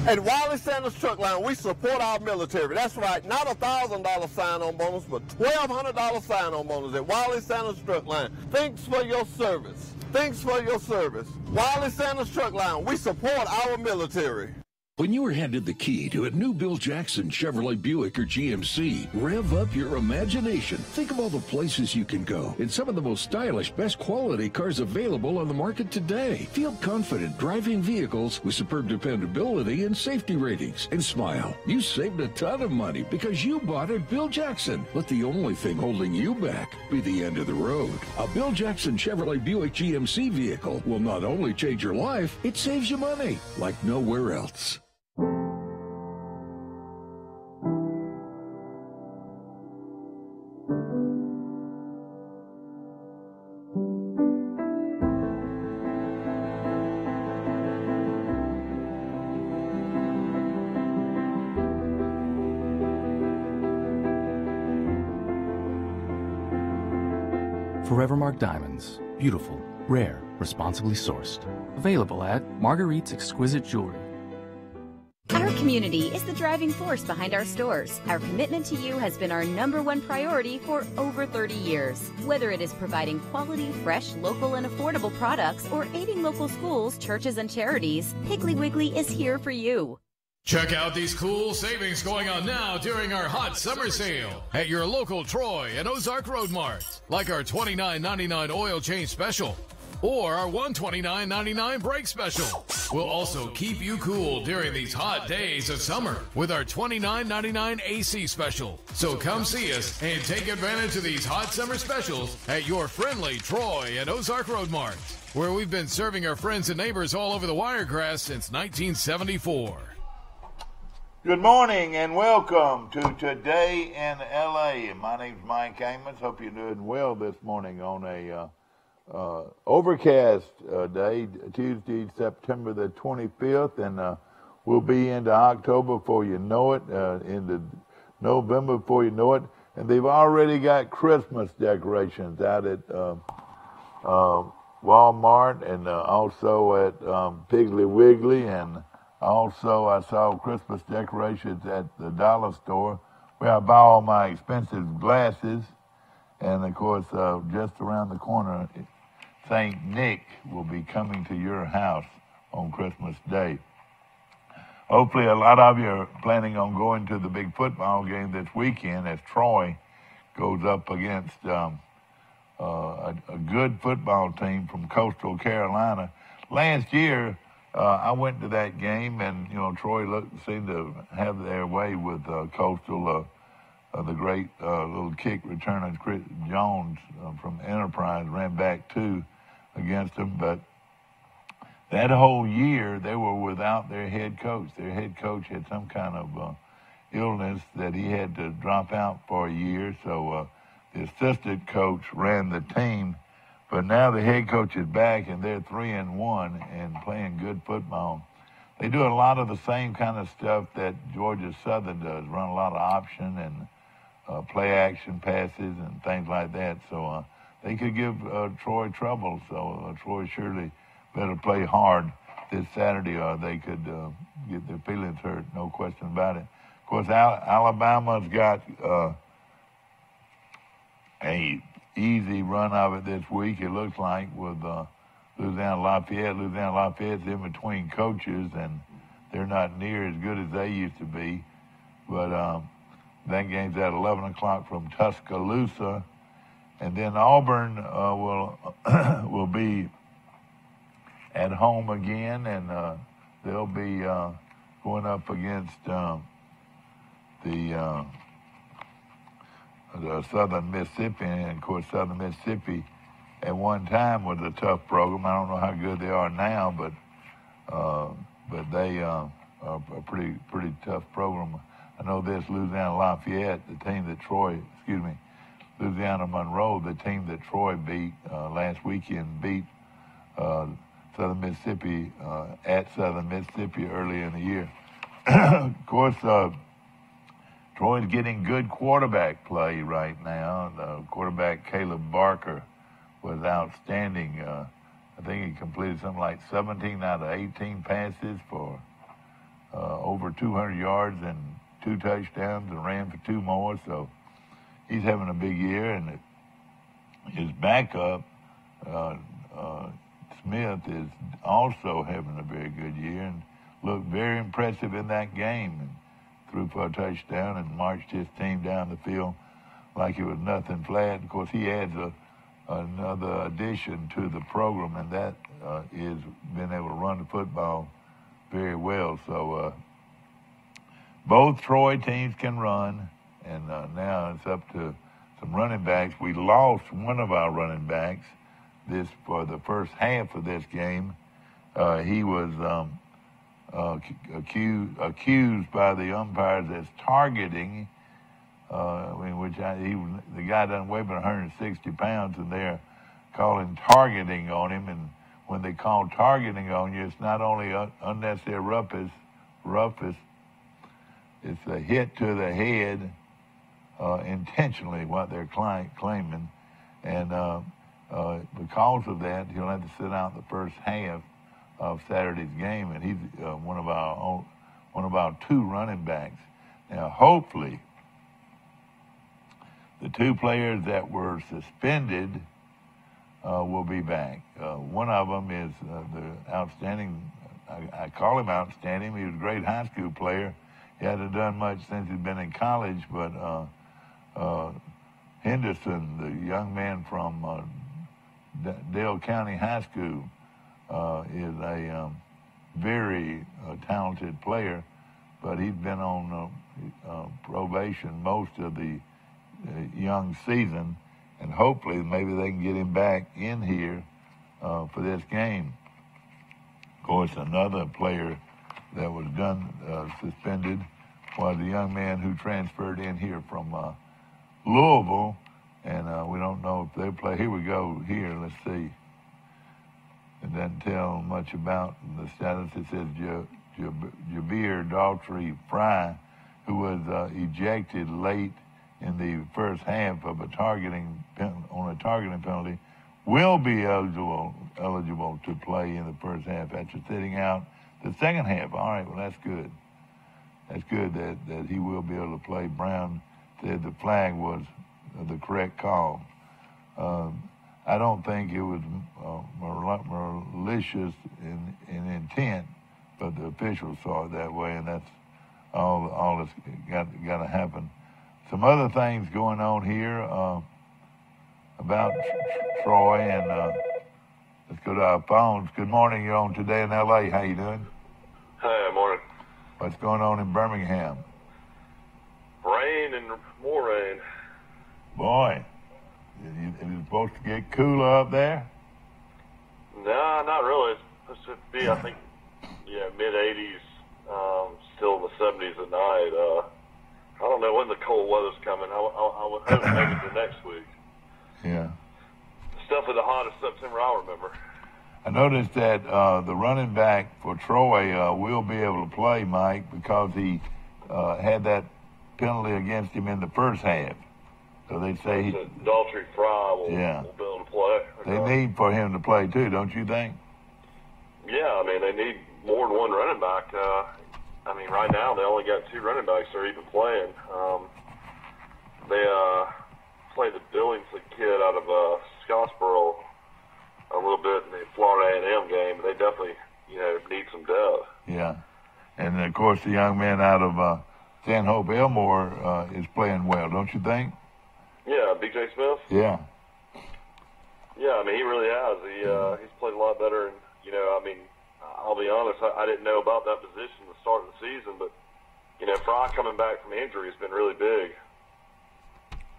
At Wiley Sanders Truck Line, we support our military. That's right, not $1,000 sign-on bonus, but $1,200 sign-on bonus at Wiley Sanders Truck Line. Thanks for your service. Thanks for your service. Wiley Sanders Truck Line, we support our military. When you are handed the key to a new Bill Jackson Chevrolet Buick or GMC, rev up your imagination. Think of all the places you can go in some of the most stylish, best quality cars available on the market today. Feel confident driving vehicles with superb dependability and safety ratings. And smile, you saved a ton of money because you bought at Bill Jackson. Let the only thing holding you back be the end of the road. A Bill Jackson Chevrolet Buick GMC vehicle will not only change your life, it saves you money like nowhere else. Forevermark Diamonds. Beautiful, rare, responsibly sourced. Available at Marguerite's Exquisite Jewelry. Our community is the driving force behind our stores. Our commitment to you has been our #1 priority for over 30 years. Whether it is providing quality, fresh, local, and affordable products or aiding local schools, churches, and charities, Piggly Wiggly is here for you. Check out these cool savings going on now during our hot summer sale at your local Troy and Ozark Road Mart, like our $29.99 oil change special or our $129.99 brake special. We'll also keep you cool during these hot days of summer with our $29.99 AC special. So come see us and take advantage of these hot summer specials at your friendly Troy and Ozark Road Mart, where we've been serving our friends and neighbors all over the Wiregrass since 1974. Good morning and welcome to Today in L.A. My name's Mike Amos. Hope you're doing well this morning on a overcast day, Tuesday, September the 25th, and we'll be into October before you know it, into November before you know it, and they've already got Christmas decorations out at Walmart and also at Piggly Wiggly, and also I saw Christmas decorations at the dollar store where I buy all my expensive glasses, and of course just around the corner, St. Nick will be coming to your house on Christmas Day. Hopefully a lot of you are planning on going to the big football game this weekend as Troy goes up against a good football team from Coastal Carolina. Last year, I went to that game, and Troy seemed to have their way with Coastal. The great little kick returner, Chris Jones from Enterprise, ran back two against them. But that whole year, they were without their head coach. Their head coach had some kind of illness that he had to drop out for a year. So the assistant coach ran the team. But now the head coach is back, and they're 3-1 and playing good football. They do a lot of the same kind of stuff that Georgia Southern does, run a lot of option and play action passes and things like that. So they could give Troy trouble. So Troy surely better play hard this Saturday, or they could get their feelings hurt, no question about it. Of course, Alabama's got a easy run of it this week, it looks like, with Louisiana Lafayette. Louisiana Lafayette's in between coaches, and they're not near as good as they used to be. But that game's at 11 o'clock from Tuscaloosa. And then Auburn will be at home again, and they'll be going up against the Southern Mississippi. And of course, Southern Mississippi at one time was a tough program. I don't know how good they are now, but they are a pretty tough program. I know this Louisiana Lafayette, the team that Louisiana Monroe, the team that Troy beat last weekend, beat Southern Mississippi at Southern Mississippi early in the year. Of course, Troy's getting good quarterback play right now. The quarterback, Caleb Barker, was outstanding. I think he completed something like 17 out of 18 passes for over 200 yards and 2 touchdowns and ran for 2 more. So he's having a big year. And his backup, Smith, is also having a very good year and looked very impressive in that game and threw for a touchdown and marched his team down the field like it was nothing flat. Of course, he adds another addition to the program, and that is being able to run the football very well. So both Troy teams can run, and now it's up to some running backs. We lost one of our running backs for the first half of this game. He was accused by the umpires as targeting, the guy doesn't weigh but 160 pounds, and they're calling targeting on him. And when they call targeting on you, it's not only unnecessary roughness, it's a hit to the head intentionally, what they're claiming. And because of that, he'll have to sit out the first half of Saturday's game, and he's one of our 2 running backs. Now, hopefully, the 2 players that were suspended will be back. One of them is the outstanding, I call him outstanding. He was a great high school player. He hasn't done much since he's been in college, but Henderson, the young man from Dale County High School, is a very talented player, but he's been on probation most of the young season, and hopefully maybe they can get him back in here for this game. Of course, another player that was suspended was a young man who transferred in here from Louisville, and we don't know if they play. Here we go. Here, let's see. It doesn't tell much about the status. It says Jabir Daughtry Fry, who was ejected late in the first half of a targeting penalty, will be eligible to play in the first half after sitting out the second half. All right, well, that's good. That's good that he will be able to play. Brown said the flag was the correct call. I don't think it was malicious in intent, but the officials saw it that way, and that's all that's got to happen. Some other things going on here about Troy, and let's go to our phones. Good morning. You're on Today in L.A. How you doing? Hi, morning. What's going on in Birmingham? Rain and more rain. Boy, is it supposed to get cooler up there? No, not really. It's supposed to be, I think, mid-80s, still in the 70s at night. I don't know when the cold weather's coming. I would hope maybe the next week. Yeah. It's definitely the hottest September I remember. I noticed that the running back for Troy will be able to play, Mike, because he had that penalty against him in the first half. So they say Daughtry Fry will be able to play. They need for him to play too, don't you think? Yeah, I mean, they need more than one running back. I mean, right now they only got 2 running backs that are even playing. They played the Billingsley kid out of Scottsboro a little bit in the Florida A&M game. They definitely, need some depth. Yeah, and of course the young man out of Stanhope Elmore is playing well, don't you think? Yeah, B.J. Smith. Yeah. Yeah, I mean, he really has. He's played a lot better, and I mean, I'll be honest, I didn't know about that position at the start of the season, but Fry coming back from injury has been really big.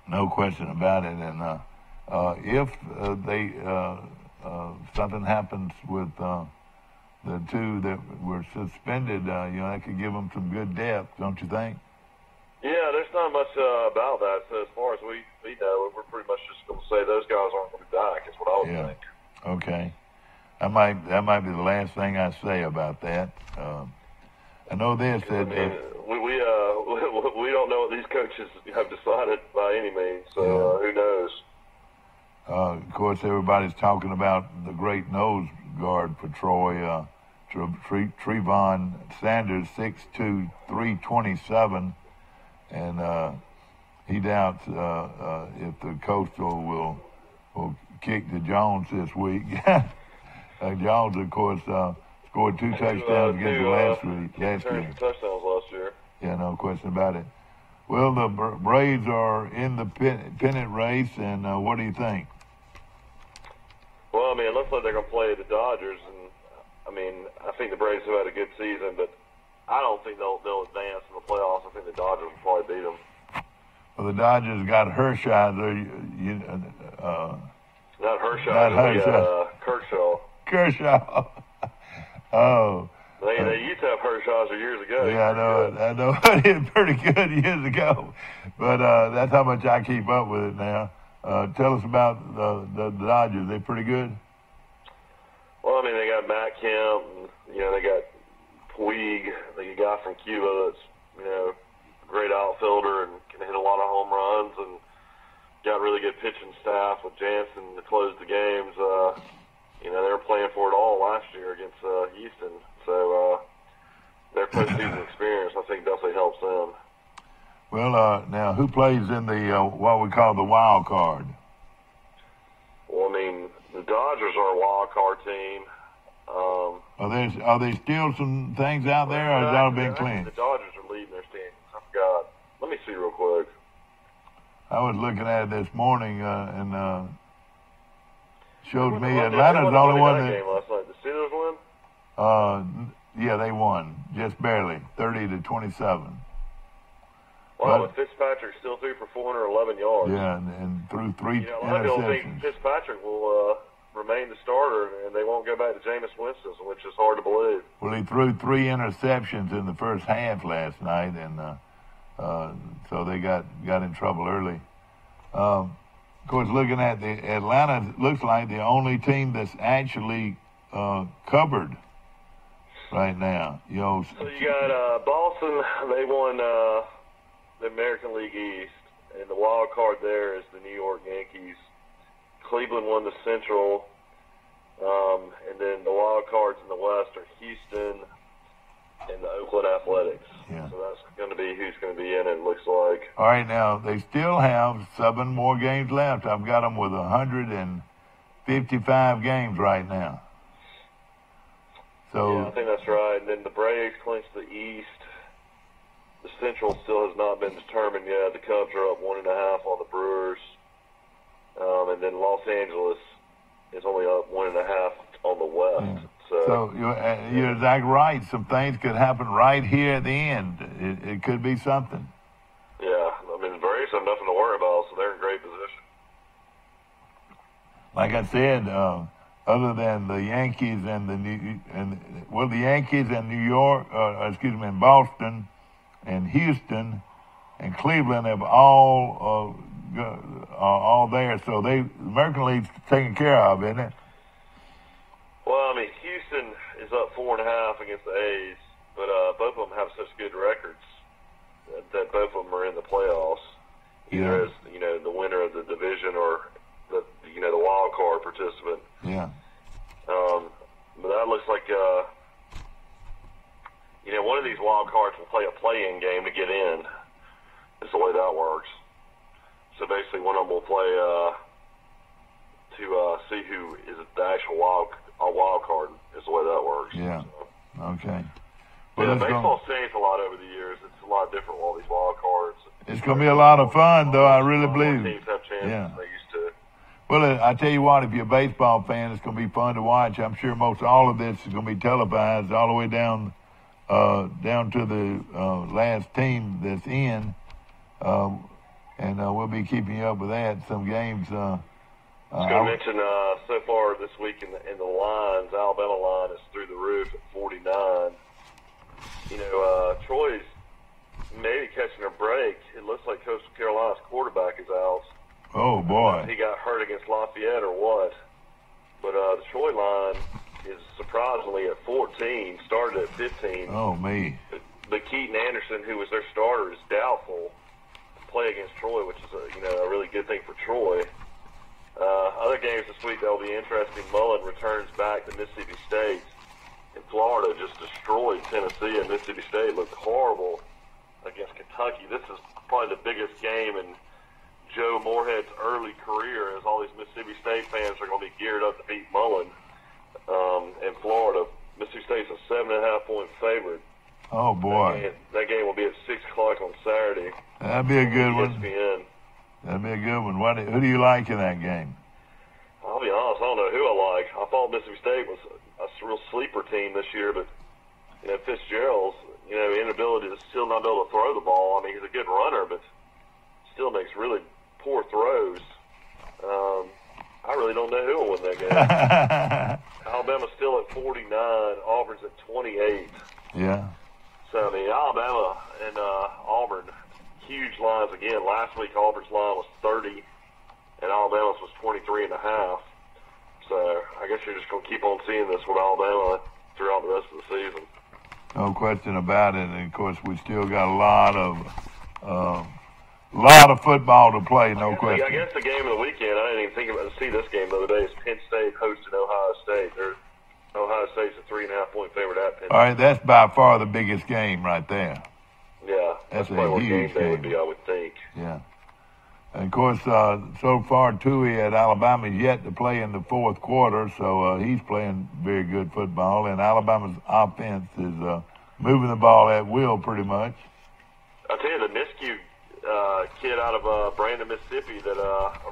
No question about it. And if something happens with the 2 that were suspended, that could give them some good depth, don't you think? Yeah, there's not much about that. So as far as we know, we're pretty much just going to say those guys aren't going to be back. Is what I would think. Okay. That might be the last thing I say about that. I know this that we don't know what these coaches have decided by any means. So who knows? Of course, everybody's talking about the great nose guard for Troy, Trevon Sanders, 6'2", 327, and he doubts if the Coastal will kick to Jones this week. Jones, of course, scored 2 touchdowns against last year. Touchdowns last year. Yeah, no question about it. Well, the Braves are in the pennant race, and what do you think? Well, I mean, it looks like they're going to play the Dodgers, and I mean, I think the Braves have had a good season, but I don't think they'll advance in the playoffs. I think the Dodgers will probably beat them. Well, the Dodgers got Hershiser. Not Hershiser. Kershaw. Kershaw. Oh. They used to have Hershiser years ago. Yeah, I know. He was pretty good years ago. But that's how much I keep up with it now. Tell us about the Dodgers. They pretty good? Well, I mean, they got Matt Kemp, and, they got Puig, the guy from Cuba that's, a great outfielder and can hit a lot of home runs, and got really good pitching staff with Jansen to close the games. They were playing for it all last year against Houston. So their postseason experience, I think, definitely helps them. Well, now, who plays in the what we call the wild card? Well, I mean, the Dodgers are a wild card team. Are there still some things out there, or has that been clean? The Dodgers are leading their standings. I forgot. Let me see real quick. I was looking at it this morning, and showed me Atlanta's the only one that. Game last night. The Steelers win? Yeah, they won just barely, 30-27. Wow, but Fitzpatrick still threw for 411 yards. Yeah, and threw 3 interceptions. A lot of people think Fitzpatrick will remain the starter, and they won't go back to Jameis Winston, which is hard to believe. Well, he threw 3 interceptions in the first half last night, and so they got in trouble early. Of course, looking at the Atlanta, looks like the only team that's actually covered right now. So you got Boston. They won the American League East, and the wild card there is the New York Yankees. Cleveland won the Central, and then the wild cards in the West are Houston and the Oakland Athletics. Yeah. So that's going to be who's going to be in it, looks like. All right, now, they still have 7 more games left. I've got them with 155 games right now. So, yeah, I think that's right. And then the Braves clinched the East. The Central still has not been determined yet. The Cubs are up 1.5 on the Brewers. And then Los Angeles is only up 1.5 on the West. Yeah. So you're exactly right. Some things could happen right here at the end. It could be something. Yeah, I mean, the Braves have nothing to worry about, so they're in great position. Like I said, other than the Yankees and the Yankees and New York, and Boston and Houston and Cleveland have all there. So the American League's taken care of, isn't it? Well, I mean, Houston is up 4.5 against the A's, but both of them have such good records that both of them are in the playoffs. Either as the winner of the division or the wild card participant. Yeah. But that looks like one of these wild cards will play a play-in game to get in. Is the way that works. So basically, one of them will play to see who is the actual wild card. Is the way that works. Yeah. So. Okay. Well, baseball's changed a lot over the years. It's a lot different with all these wild cards. It's going to be a lot of fun, though. I really believe. Teams have chances they used to. Well, I tell you what, if you're a baseball fan, it's going to be fun to watch. I'm sure most all of this is going to be televised all the way down to the last team that's in, and we'll be keeping you up with that. Some games. I was going to mention so far this week in the lines, Alabama line is through the roof at 49. Troy's maybe catching a break. It looks like Coastal Carolina's quarterback is out. Oh, boy. He got hurt against Lafayette or what. But the Troy line is surprisingly at 14, started at 15. Oh, me. But Keaton Anderson, who was their starter, is doubtful to play against Troy, which is a really good thing for Troy. Other games this week that will be interesting. Mullen returns back to Mississippi State and Florida just destroyed Tennessee, and Mississippi State looked horrible against Kentucky. This is probably the biggest game in Joe Moorhead's early career, as all these Mississippi State fans are going to be geared up to beat Mullen in Florida. Mississippi State's a 7.5-point favorite. Oh, boy. That game will be at 6 o'clock on Saturday. That'd be a good one. ESPN. That'd be a good one. Who do you like in that game? I'll be honest, I don't know who I like. I thought Mississippi State was a real sleeper team this year, but Fitzgerald's inability to still not be able to throw the ball. I mean, he's a good runner, but still makes really poor throws. I really don't know who will win that game. Alabama's still at 49. Auburn's at 28. Yeah. So, I mean, Alabama and Auburn, huge lines again. Last week, Auburn's line was 30, and Alabama's was 23.5. So, I guess you're just going to keep on seeing this with Alabama throughout the rest of the season. No question about it. And, of course, we still got a lot of football to play, no question. I guess the game of the weekend, I didn't even think about see this game the other day, is Penn State hosting Ohio State. Ohio State's a 3.5-point favorite at Penn State. All right, that's by far the biggest game right there. Yeah, that's probably a what huge game day would be, I would think. Yeah. And, of course, so far, Tui at Alabama is yet to play in the fourth quarter, so he's playing very good football. And Alabama's offense is moving the ball at will pretty much. I'll tell you, the Nisku kid out of Brandon, Mississippi that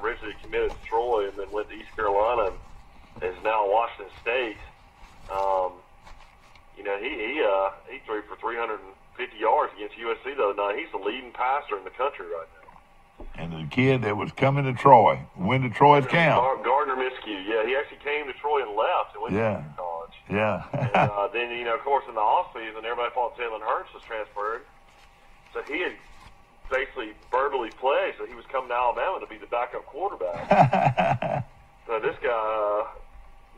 originally committed to Troy and then went to East Carolina and is now at Washington State. He threw for 350 yards against USC the other night. He's the leading passer in the country right now. And the kid that was coming to Troy, went to Troy's camp. Gardner Minshew, yeah, he actually came to Troy and left and went to college. Yeah. And then, of course, in the offseason, everybody thought Jalen Hurts was transferred. So he had basically verbally pledged that he was coming to Alabama to be the backup quarterback. So this guy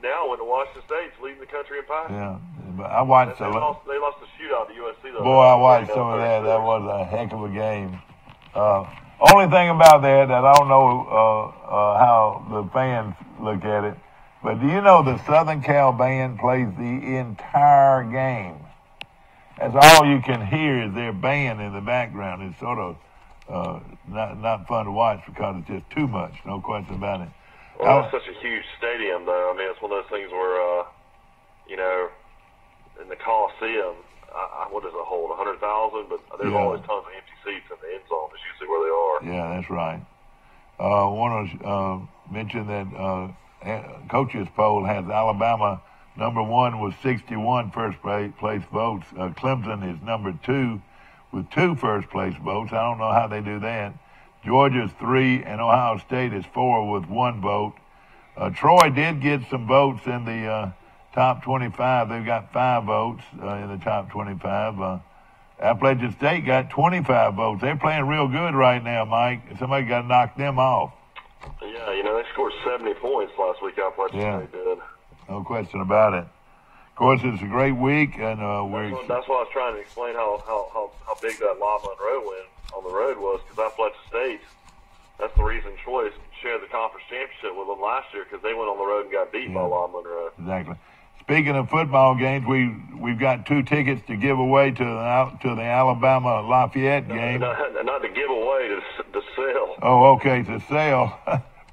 now went to Washington State, leading the country in passing. Yeah, but I watched They lost the shootout to USC, though. Boy, I watched some of that. That was a heck of a game. Only thing about that I don't know how the fans look at it, but do you know the Southern Cal band plays the entire game? That's all you can hear is their band in the background. It's sort of not fun to watch because it's just too much, no question about it. Well, it's such a huge stadium, though. I mean, it's one of those things where, in the Coliseum, what does it hold, 100,000? But there's always tons of empty seats in the end zone. That's usually where they are. Yeah, that's right. I want to mention that coaches poll has Alabama number 1 with 61 first place votes. Clemson is number 2 with 2 first place votes. I don't know how they do that. Georgia's 3 and Ohio State is 4 with 1 vote. Troy did get some votes in the top 25. They've got 5 votes in the top 25. Appalachian State got 25 votes. They're playing real good right now, Mike. Somebody got to knock them off. Yeah, they scored 70 points last week. Appalachian State did. No question about it. Of course, it's a great week, and that's why I was trying to explain how big that La Monroe win on the road was, because Appalachian State, that's the reason Troy shared the conference championship with them last year, because they went on the road and got beat by La Monroe. Exactly. Speaking of football games, we've got 2 tickets to give away to the Alabama Lafayette game. Not to give away, to sell. Oh, okay, to sell.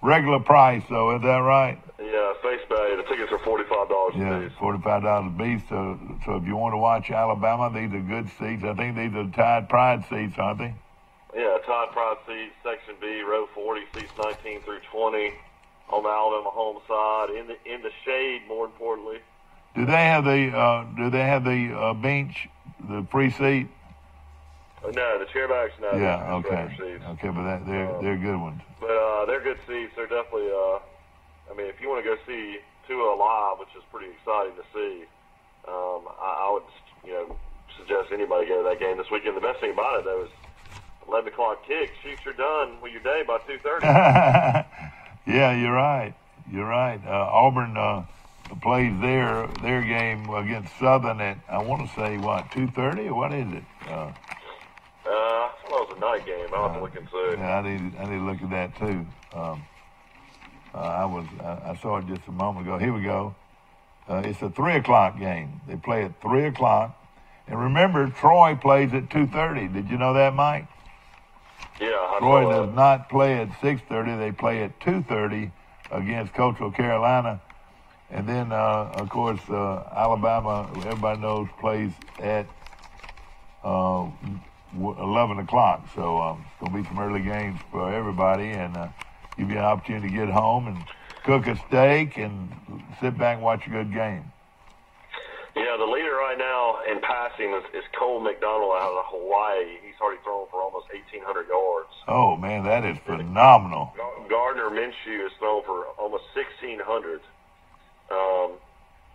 Regular price, though, is that right? Yeah, face value. The tickets are $45 a piece. Yeah, $45 a piece. So if you want to watch Alabama, these are good seats. I think these are Tide Pride seats, aren't they? Yeah, Tide Pride seats, Section B, row 40, seats 19 through 20, on the Alabama home side, in the shade. More importantly. Do they have the bench, the free seat? No, the chairbacks, no. Yeah, okay. Okay, but they're good ones. But they're good seats. They're definitely, if you want to go see Tua live, which is pretty exciting to see, I would, suggest anybody go to that game this weekend. The best thing about it, though, is 11 o'clock kick. Shoot, you're done with your day by 2:30. Yeah, you're right. You're right. Auburn plays their game against Southern at, I want to say, 2:30, or what is it? I thought it was a night game. I'll have to look and see. Yeah, I need to look at that too. I saw it just a moment ago. Here we go. It's a 3 o'clock game. They play at 3 o'clock. And remember, Troy plays at 2:30. Did you know that, Mike? Yeah. Troy does not play at 6:30. They play at 2:30 against Coastal Carolina. And then, of course, Alabama, everybody knows, plays at 11 o'clock. So it's going to be some early games for everybody, and give you an opportunity to get home and cook a steak and sit back and watch a good game. Yeah, the leader right now in passing is Cole McDonald out of Hawaii. He's already thrown for almost 1,800 yards. Oh, man, that is phenomenal. Gardner Minshew has thrown for almost 1,600.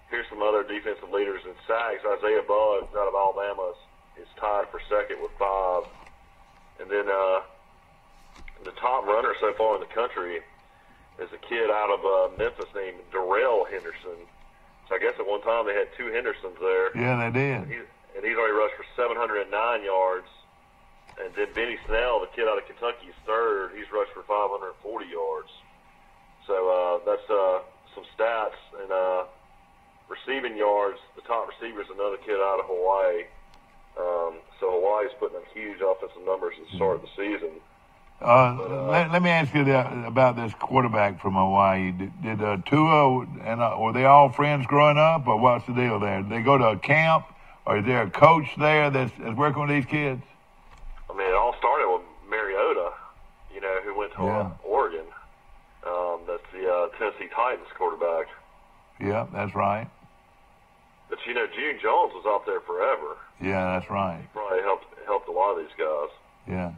Here's some other defensive leaders in sacks. Isaiah Buggs out of Alabama is tied for second with 5. And then the top runner so far in the country is a kid out of Memphis named Darrell Henderson. So I guess at one time they had 2 Hendersons there. Yeah, they did. And he's already rushed for 709 yards. And then Benny Snell, the kid out of Kentucky, is third. He's rushed for 540 yards. So that's some stats. And receiving yards, the top receiver is another kid out of Hawaii. So Hawaii's putting up huge offensive numbers at the start of the season. Let me ask you about this quarterback from Hawaii. Did Tua and were they all friends growing up, or what's the deal there? Did they go to a camp, or is there a coach there that's working with these kids? I mean, it all started with Mariota, who went to Oregon. That's the Tennessee Titans quarterback. Yeah, that's right. But June Jones was out there forever. Yeah, that's right. He probably helped a lot of these guys. Yeah.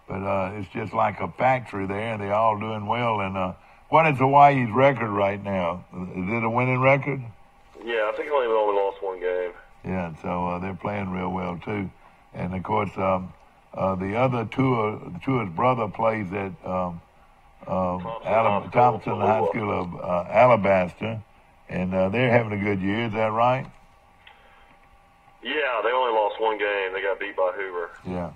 But it's just like a factory there, and they're all doing well. And what is Hawaii's record right now? Is it a winning record? Yeah, I think they only lost 1 game. Yeah, so they're playing real well, too. And, of course, the other Tua's brother plays at Thompson High School of Alabaster, and they're having a good year. Is that right? Yeah, they only lost 1 game. They got beat by Hoover. Yeah.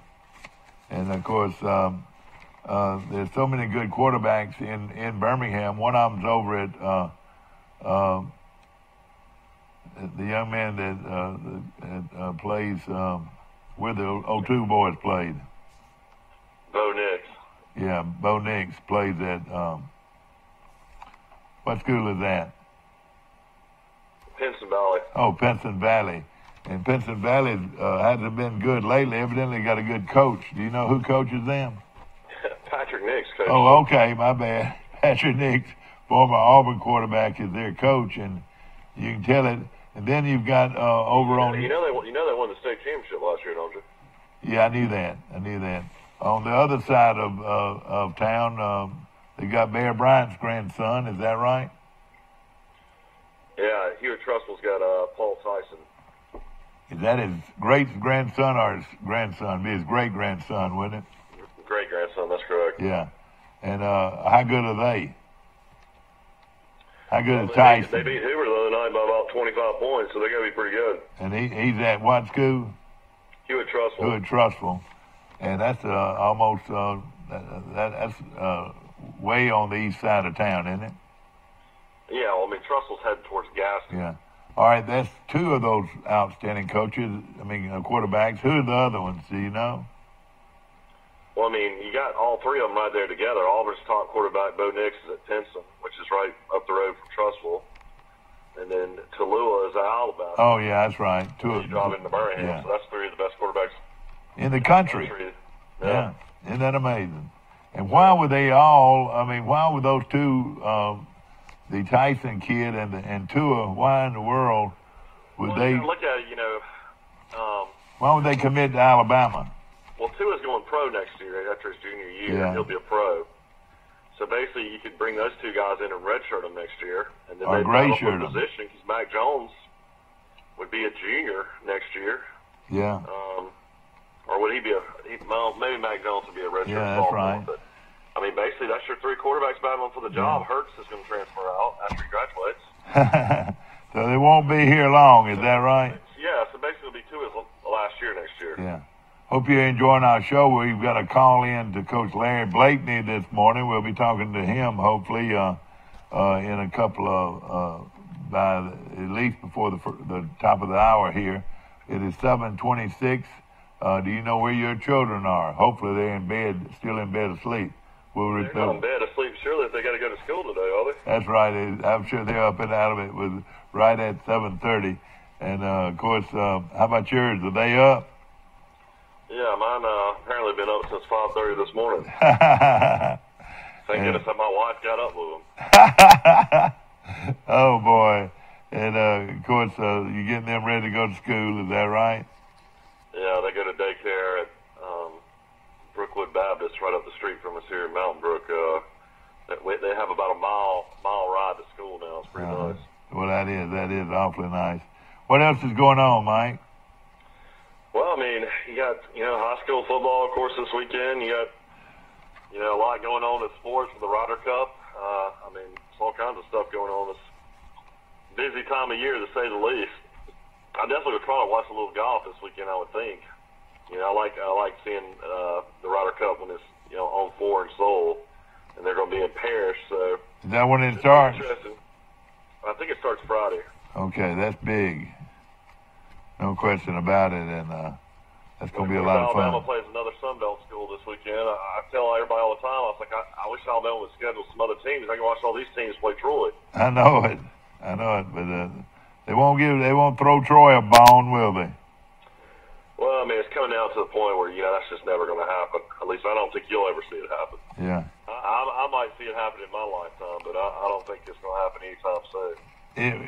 And, of course, there's so many good quarterbacks in Birmingham. One of them's over at the young man that plays where the 02 boys played. Bo Nix. Yeah, Bo Nix plays at what school is that? Pinson Valley. Oh, Pinson Valley. And Pinson Valley hasn't been good lately. Evidently got a good coach. Do you know who coaches them? Patrick Nix coaches. Oh, okay, my bad. Patrick Nix, former Auburn quarterback, is their coach, and you can tell it. And then you've got over on. You know they won the state championship last year, don't you? Yeah, I knew that. On the other side of town, they got Bear Bryant's grandson. Is that right? Yeah, Hewitt Trustle's got Paul Tyson. Is that his great-grandson or his grandson? Be his great-grandson, wouldn't it? Great-grandson, that's correct. Yeah. And how good are they? How good is They Tyson? beat Hoover the other night by about 25 points, so they're going to be pretty good. And he's at what school? Hewitt Trustle. Hewitt Trustle. And that's almost that's way on the east side of town, isn't it? Yeah, well, I mean, Trustle's heading towards Gaston. Yeah. All right, that's 2 of those outstanding coaches, quarterbacks. Who are the other ones, do you know? Well, I mean, you got all 3 of them right there together. Auburn's top quarterback, Bo Nix, is at Pinson, which is right up the road from Trustful. And then Tallulah is at Alabama. Oh, yeah, that's right. You drive into Birmingham, yeah. so that's 3 of the best quarterbacks in the country. Yeah. Isn't that amazing? And why were they all, why were those 2, the Tyson kid and Tua, why in the world would they... Look at it, why would they commit to Alabama? Well, Tua's going pro next year after his junior year. Yeah. He'll be a pro. So basically, you could bring those 2 guys in and redshirt them next year. And then or they'd gray battle shirt for position because Mac Jones would be a junior next year. Yeah. Or would he be maybe Mac Jones would be a redshirt Yeah, that's sophomore. right. But, I mean, basically, that's your 3 quarterbacks battling for the job. Hurts is going to transfer out after he graduates. So they won't be here long, is that right? Yeah, so basically it'll be 2 his last year next year. Yeah. Hope you're enjoying our show. We've got a call in to Coach Larry Blakeney this morning. We'll be talking to him hopefully in a couple of at least before the top of the hour here. It is 7:26. Do you know where your children are? Hopefully they're in bed, still in bed asleep. They're not in bed asleep, surely, if they got to go to school today, are they? That's right. I'm sure they're up and out of it with right at 7:30. And, of course, how about yours? Are they up? Yeah, mine apparently been up since 5:30 this morning. Thank goodness that my wife got up with them. Oh, boy. And, of course, you're getting them ready to go to school. Is that right? Yeah, they go to daycare at Brookwood Baptist right up the street from us here in Mountain Brook. They have about a mile ride to school now. It's pretty nice. Well, that is awfully nice. What else is going on, Mike? Well, I mean, you got, high school football, of course, this weekend. You got, a lot going on in sports with the Ryder Cup. I mean, there's all kinds of stuff going on this busy time of year, to say the least. I definitely would try to watch a little golf this weekend, I would think. I like seeing the Ryder Cup when it's, on 4 in Seoul, and they're going to be in Paris. So is that when it starts? Interesting. I think it starts Friday. Okay, that's big. No question about it, and that's going to be a lot of fun. Alabama plays another Sun Belt school this weekend. I tell everybody all the time, I was like, I wish Alabama would schedule some other teams. I can watch all these teams play Troy. I know it, but they won't throw Troy a bone, will they? Well, I mean, it's coming down to the point where, that's just never going to happen. At least I don't think you'll ever see it happen. Yeah. I might see it happen in my lifetime, but I don't think it's going to happen anytime soon.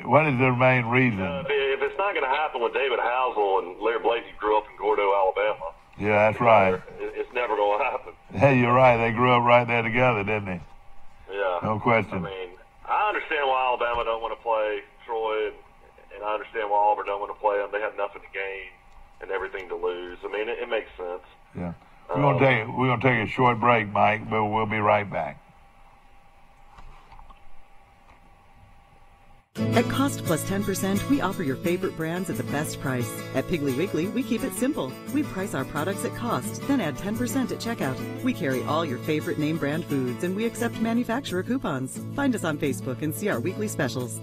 What is the main reason? If it's not going to happen when David Housel and Larry Blasey grew up in Gordo, Alabama. Yeah, that's right. It's never going to happen. Hey, you're right. They grew up right there together, didn't they? Yeah. No question. I mean, I understand why Alabama don't want to play Troy, and I understand why Auburn don't want to play them. They have nothing to gain and everything to lose. I mean, it makes sense. Yeah. We're gonna take a short break, Mike, but we'll be right back. At Cost Plus 10%, we offer your favorite brands at the best price. At Piggly Wiggly, we keep it simple. We price our products at cost, then add 10% at checkout. We carry all your favorite name brand foods, and we accept manufacturer coupons. Find us on Facebook and see our weekly specials.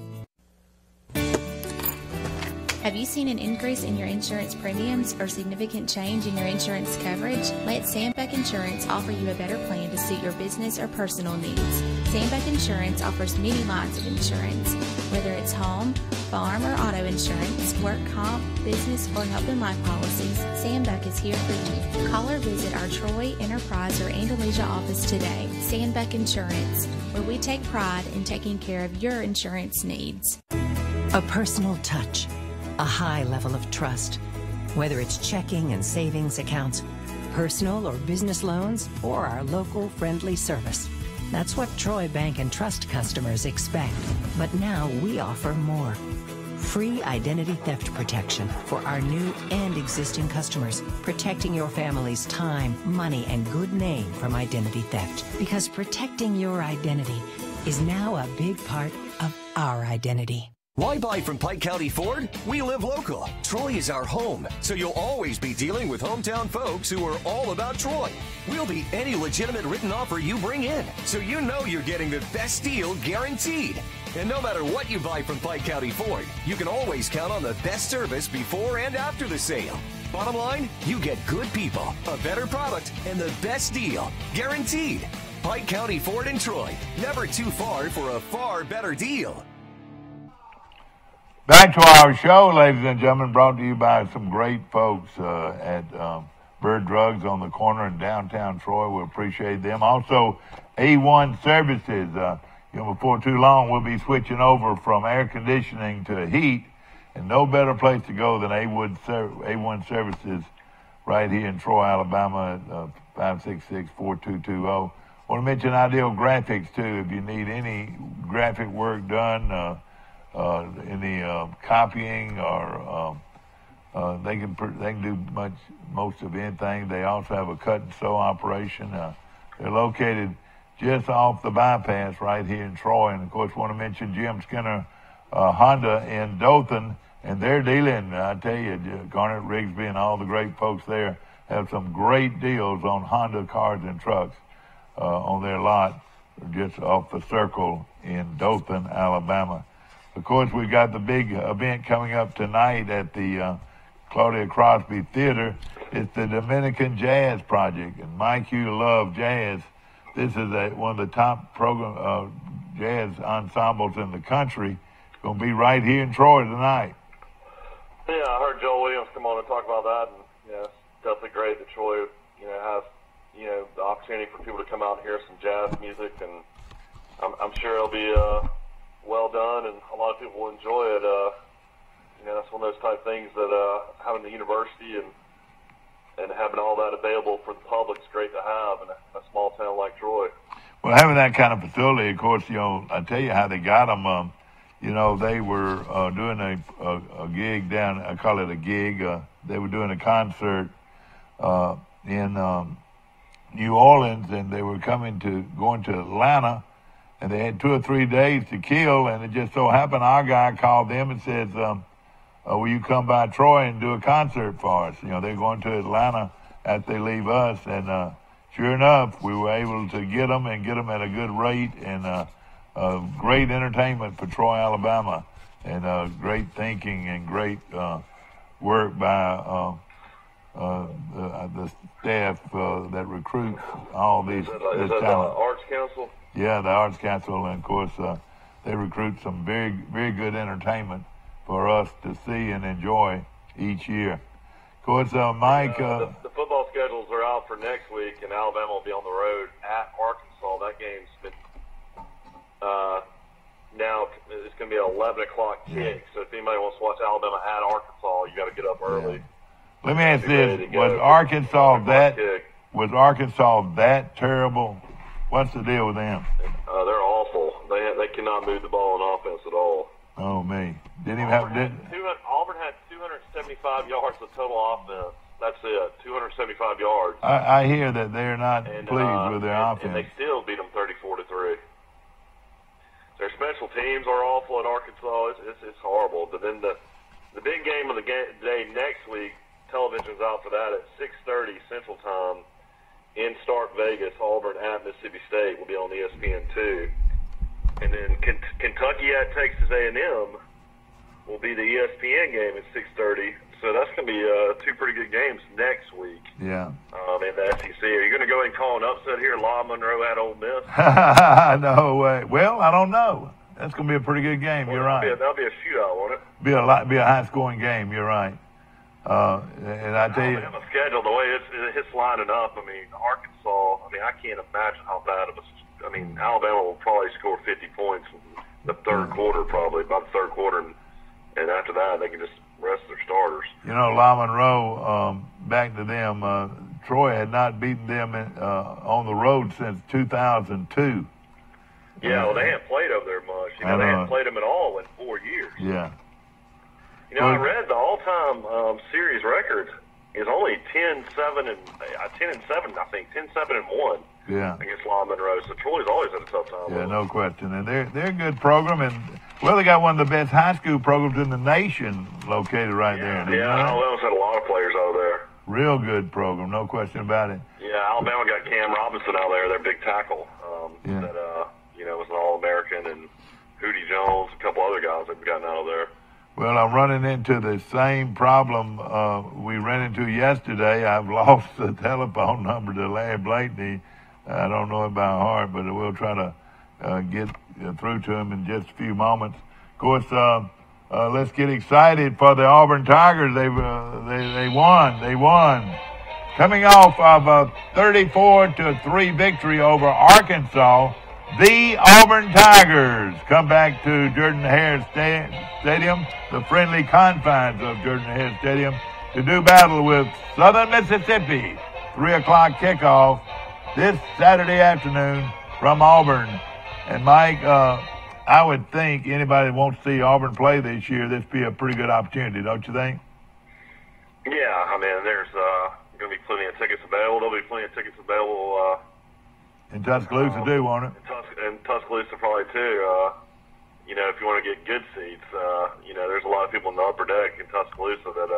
Have you seen an increase in your insurance premiums or significant change in your insurance coverage? Let Sandbeck Insurance offer you a better plan to suit your business or personal needs. Sandbeck Insurance offers many lines of insurance, whether it's home, farm, or auto insurance, work comp, business, or health and life policies. Sandbeck is here for you. Call or visit our Troy, Enterprise, or Andalusia office today. Sandbeck Insurance, where we take pride in taking care of your insurance needs. A personal touch. A high level of trust. Whether it's checking and savings accounts, personal or business loans, or our local friendly service. That's what Troy Bank and Trust customers expect. But now we offer more. Free identity theft protection for our new and existing customers, protecting your family's time, money, and good name from identity theft. Because protecting your identity is now a big part of our identity. Why buy from Pike County Ford? We live local. Troy is our home, so you'll always be dealing with hometown folks who are all about Troy. We'll beat any legitimate written offer you bring in, so you know you're getting the best deal guaranteed. And no matter what you buy from Pike County Ford, you can always count on the best service before and after the sale. Bottom line, you get good people, a better product, and the best deal, guaranteed. Pike County Ford in Troy, never too far for a far better deal. Back to our show, ladies and gentlemen, brought to you by some great folks at Bird Drugs on the corner in downtown Troy. We appreciate them. Also, A1 Services. Before too long, we'll be switching over from air conditioning to heat, and no better place to go than A1 Services right here in Troy, Alabama at 566-4220. Want to mention Ideal Graphics, too, if you need any graphic work done, in the copying, or they can do most of anything. They also have a cut and sew operation. They're located just off the bypass right here in Troy. And of course, want to mention Jim Skinner Honda in Dothan, and they're dealing. I tell you, Garnet Rigsby and all the great folks there have some great deals on Honda cars and trucks on their lot just off the circle in Dothan, Alabama. Of course, we've got the big event coming up tonight at the Claudia Crosby Theater. It's the Dominican Jazz Project. And Mike, you love jazz. This is one of the top jazz ensembles in the country. It's going to be right here in Troy tonight. Yeah, I heard Joel Williams come on and talk about that, and it's definitely great that Troy, has the opportunity for people to come out and hear some jazz music, and I'm sure it'll be well done, and a lot of people will enjoy it. That's one of those type things that having the university and having all that available for the public is great to have in a small town like Troy. Well, having that kind of facility, of course, I tell you how they got them. They were doing a gig down, I call it a gig. They were doing a concert in New Orleans, and they were going to Atlanta, and they had 2 or 3 days to kill, and it just so happened our guy called them and says, will you come by Troy and do a concert for us? They're going to Atlanta after they leave us, and sure enough, we were able to get them at a good rate, and great entertainment for Troy, Alabama, and great thinking and great work by the staff that recruits all these. Is that the Arts Council? Yeah, the Arts Council, and of course they recruit some very, very good entertainment for us to see and enjoy each year. Of course, Mike. The football schedules are out for next week, and Alabama will be on the road at Arkansas. That game's been now it's going to be an 11 o'clock kick. So if anybody wants to watch Alabama at Arkansas, you got to get up early. Let me ask this: Was Arkansas that terrible? What's the deal with them? They're awful. They cannot move the ball on offense at all. Oh me! Auburn had 275 yards of total offense. That's it, 275 yards. I hear that they're not pleased with their offense. And they still beat them 34-3. Their special teams are awful at Arkansas. It's horrible. But then the big game of the day next week, television's out for that at 6:30 Central Time in Stark Vegas. Auburn at Mississippi State will be on ESPN2. And then Kentucky at Texas A&M will be the ESPN game at 6:30. So that's going to be 2 pretty good games next week. Yeah. In the SEC. Are you going to go and call an upset here? La Monroe at Ole Miss? No way. Well, I don't know. That's going to be a pretty good game. You're right. That'll be a shootout, won't it? Be a high-scoring game. You're right. And I tell you, the schedule, the way it's lining up. Arkansas. I can't imagine how bad of a. Alabama will probably score 50 points in the third quarter, probably about the third quarter, and after that they can just rest their starters. La Monroe, back to them, Troy had not beaten them on the road since 2002. Yeah, well, they haven't played over there much. They haven't played them at all in 4 years. Yeah. I read the all-time series record is only 10-7, I think, 10-7-1. Yeah. Against La Monroe. So Troy's always had a tough time. Yeah, no question. And they're a good program, and they got one of the best high school programs in the nation located right there. Yeah, Alabama's had a lot of players out there. Real good program, no question about it. Yeah, Alabama got Cam Robinson out there, their big tackle. That was an All-American, and Hootie Jones, a couple other guys they've gotten out of there. Well, I'm running into the same problem we ran into yesterday. I've lost the telephone number to Larry Blakeney. I don't know it by heart, but we'll try to get through to him in just a few moments. Of course, let's get excited for the Auburn Tigers. They won. They won. Coming off of a 34-3 victory over Arkansas, the Auburn Tigers come back to Jordan-Hare Stadium, the friendly confines of Jordan-Hare Stadium, to do battle with Southern Mississippi. 3 o'clock kickoff this Saturday afternoon from Auburn. And Mike, I would think anybody that wants to see Auburn play this year, this would be a pretty good opportunity, don't you think? Yeah, there's going to be plenty of tickets available. There'll be plenty of tickets available. In Tuscaloosa too, won't it? In Tuscaloosa probably too. If you want to get good seats, there's a lot of people in the upper deck in Tuscaloosa that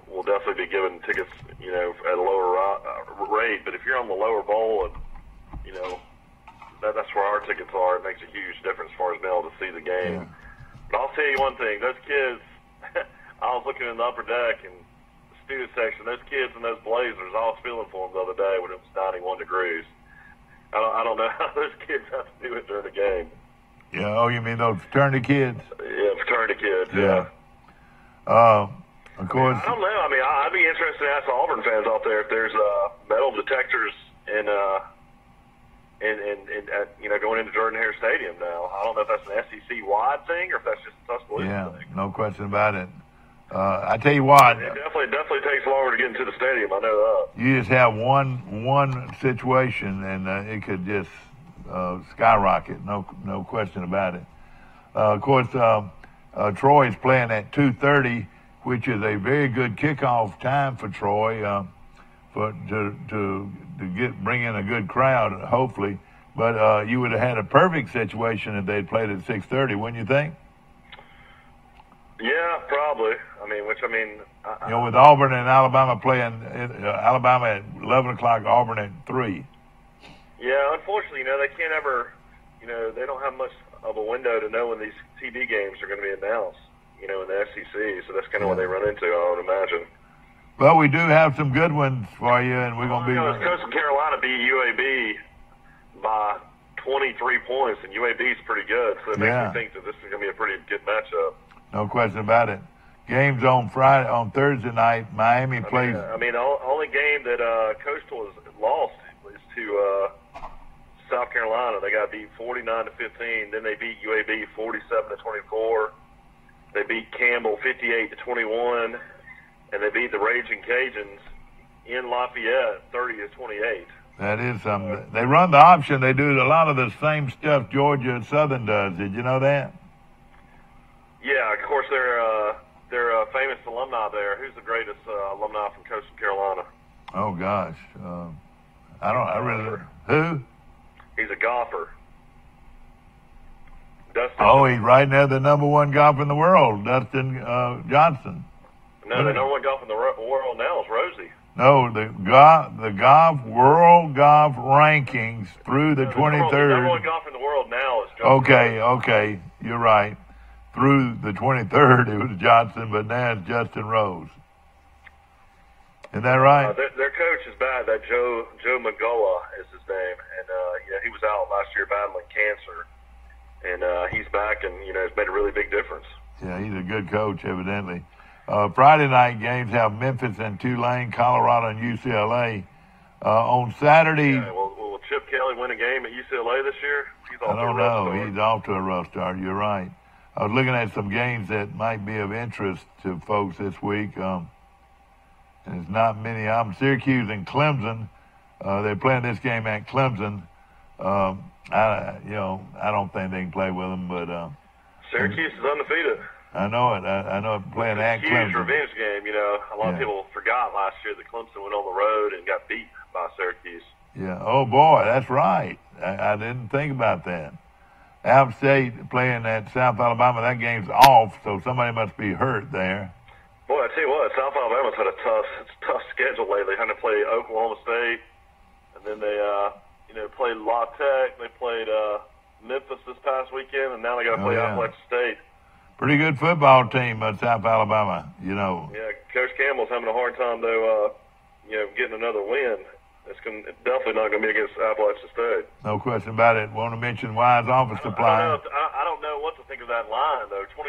will definitely be giving tickets, at a lower rate. But if you're on the lower bowl and, that's where our tickets are. It makes a huge difference as far as being able to see the game. Yeah. But I'll tell you one thing: those kids. I was looking in the upper deck and the student section. Those kids in those blazers, I was feeling for them the other day when it was 91 degrees. I don't know how those kids have to do it during the game. Yeah. Oh, you mean those fraternity kids? Yeah, fraternity kids. Yeah. Of course. I don't know. I mean, I'd be interested to ask the Auburn fans out there if there's metal detectors in going into Jordan-Hare Stadium now. I don't know if that's an SEC-wide thing or if that's just a Tuscaloosa thing. No question about it. I tell you what. It definitely takes longer to get into the stadium. I know that. You just have one situation, and it could just skyrocket. No question about it. Of course, Troy is playing at 2:30, which is a very good kickoff time for Troy, to bring in a good crowd, hopefully. But you would have had a perfect situation if they'd played at 6:30, wouldn't you think? Yeah, probably. With Auburn and Alabama playing, Alabama at 11 o'clock, Auburn at 3. Yeah, unfortunately, they can't ever, they don't have much of a window to know when these TV games are going to be announced, in the SEC. So that's kind of what they run into, I would imagine. Well, we do have some good ones for you, and we're going to be. Coastal Carolina beat UAB by 23 points, and UAB is pretty good. So it makes me think that this is going to be a pretty good matchup. No question about it. Games on Thursday night. Miami plays. The only game that Coastal has lost is to South Carolina. They got beat 49-15. Then they beat UAB 47-24. They beat Campbell 58-21, and they beat the Raging Cajuns in Lafayette 30-28. That is something. They run the option. They do a lot of the same stuff Georgia Southern does. Did you know that? Yeah, of course they're a famous alumni there. Who's the greatest alumni from Coastal Carolina? Oh gosh, who? He's a golfer. Dustin. Oh, he's right now the number one golfer in the world, Dustin Johnson. No, the number one golfer in the world now is Rosie. No, the world golf rankings through the 23rd. The number one golfer in the world now is Johnson. Okay, you're right. Through the 23rd, it was Johnson, but now it's Justin Rose. Isn't that right? Their coach is bad. That Joe McGulla is his name, and he was out last year battling cancer, and he's back, and it's made a really big difference. Yeah, he's a good coach, evidently. Friday night games have Memphis and Tulane, Colorado and UCLA. On Saturday, will Chip Kelly win a game at UCLA this year? I don't know. He's off to a rough start. You're right. I was looking at some games that might be of interest to folks this week. And there's not many. Syracuse and Clemson. They're playing this game at Clemson. I don't think they can play with them, but Syracuse is undefeated. I know it. I know it playing at Clemson. Huge revenge game. A lot of people forgot last year that Clemson went on the road and got beat by Syracuse. Yeah. Oh boy, that's right. I didn't think about that. App State playing at South Alabama. That game's off, so somebody must be hurt there. Boy, I tell you what, South Alabama's had a tough schedule lately. They had to play Oklahoma State, and then they played La Tech. They played Memphis this past weekend, and now they got to play Appalachian State. Pretty good football team at South Alabama, Yeah, Coach Campbell's having a hard time though. Getting another win. It's definitely not going to be against Appalachian State. No question about it. Want to mention Wise Office Supply. I don't know what to think of that line though. 26.5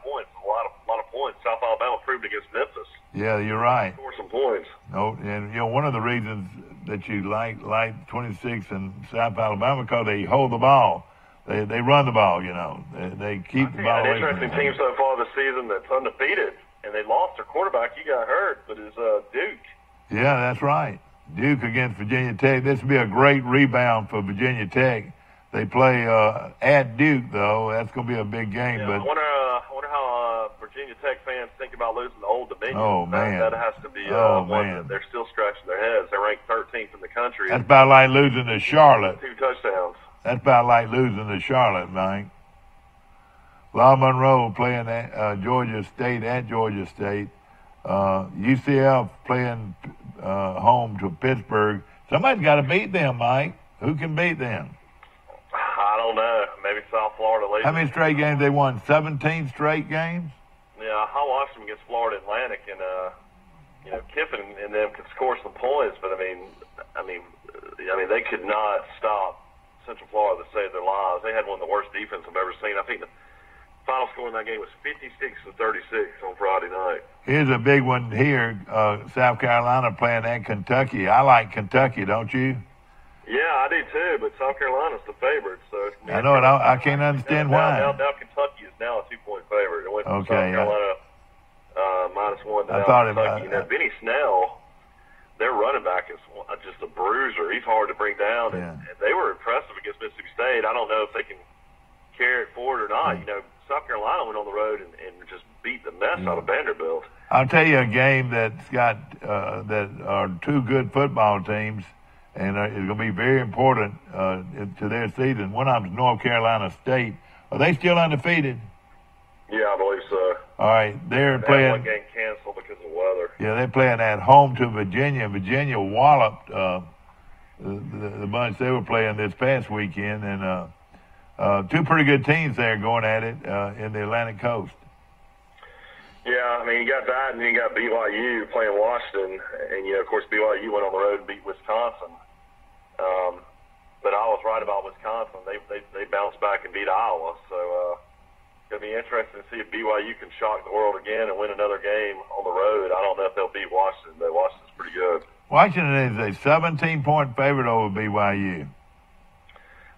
points, a lot of points. South Alabama proved against Memphis. Yeah, you're right. Score some points. No, and one of the reasons that you like 26 in South Alabama because they hold the ball. They run the ball. They keep the ball away. An interesting team so far this season that's undefeated, and they lost their quarterback. He got hurt, but it's Duke. Yeah, that's right. Duke against Virginia Tech. This would be a great rebound for Virginia Tech. They play at Duke, though. That's going to be a big game. Yeah, but I wonder how Virginia Tech fans think about losing to Old Dominion. Oh, man. That has to be one that they're still scratching their heads. They're ranked 13th in the country. That's about like losing to Charlotte. 2 touchdowns. That's about like losing to Charlotte, Mike. La Monroe playing at Georgia State at Georgia State. UCF playing home to Pittsburgh. Somebody's got to beat them, Mike. Who can beat them? maybe South Florida later. How many straight games they won? 17 straight games? Yeah, I watched them against Florida Atlantic, and Kiffin and them could score some points, but I mean, they could not stop Central Florida to save their lives. They had one of the worst defense I've ever seen. I think the final score in that game was 56-36 on Friday night. Here's a big one here. South Carolina playing at Kentucky. I like Kentucky, don't you? Yeah, I do too, but South Carolina's the favorite. So I know it. I can't understand why. Now Kentucky is now a 2-point favorite. It went from South Carolina -1 to Kentucky. Benny Snell, their running back, is just a bruiser. He's hard to bring down, and they were impressive against Mississippi State. I don't know if they can carry it forward or not. South Carolina went on the road and just beat the mess out of Vanderbilt. I'll tell you a game that's got that are two good football teams, and it's going to be very important to their season. One of them is North Carolina State. Are they still undefeated? Yeah, I believe so. All right, they're playing. One game canceled because of weather. Yeah, they're playing at home to Virginia. Virginia walloped the bunch they were playing this past weekend, and two pretty good teams there going at it in the Atlantic Coast. Yeah, I mean, you got that, and then you got BYU playing Washington, and of course, BYU went on the road and beat Wisconsin. But I was right about Wisconsin. They bounced back and beat Iowa, so it's going to be interesting to see if BYU can shock the world again and win another game on the road. I don't know if they'll beat Washington, but Washington's pretty good. Washington is a 17-point favorite over BYU.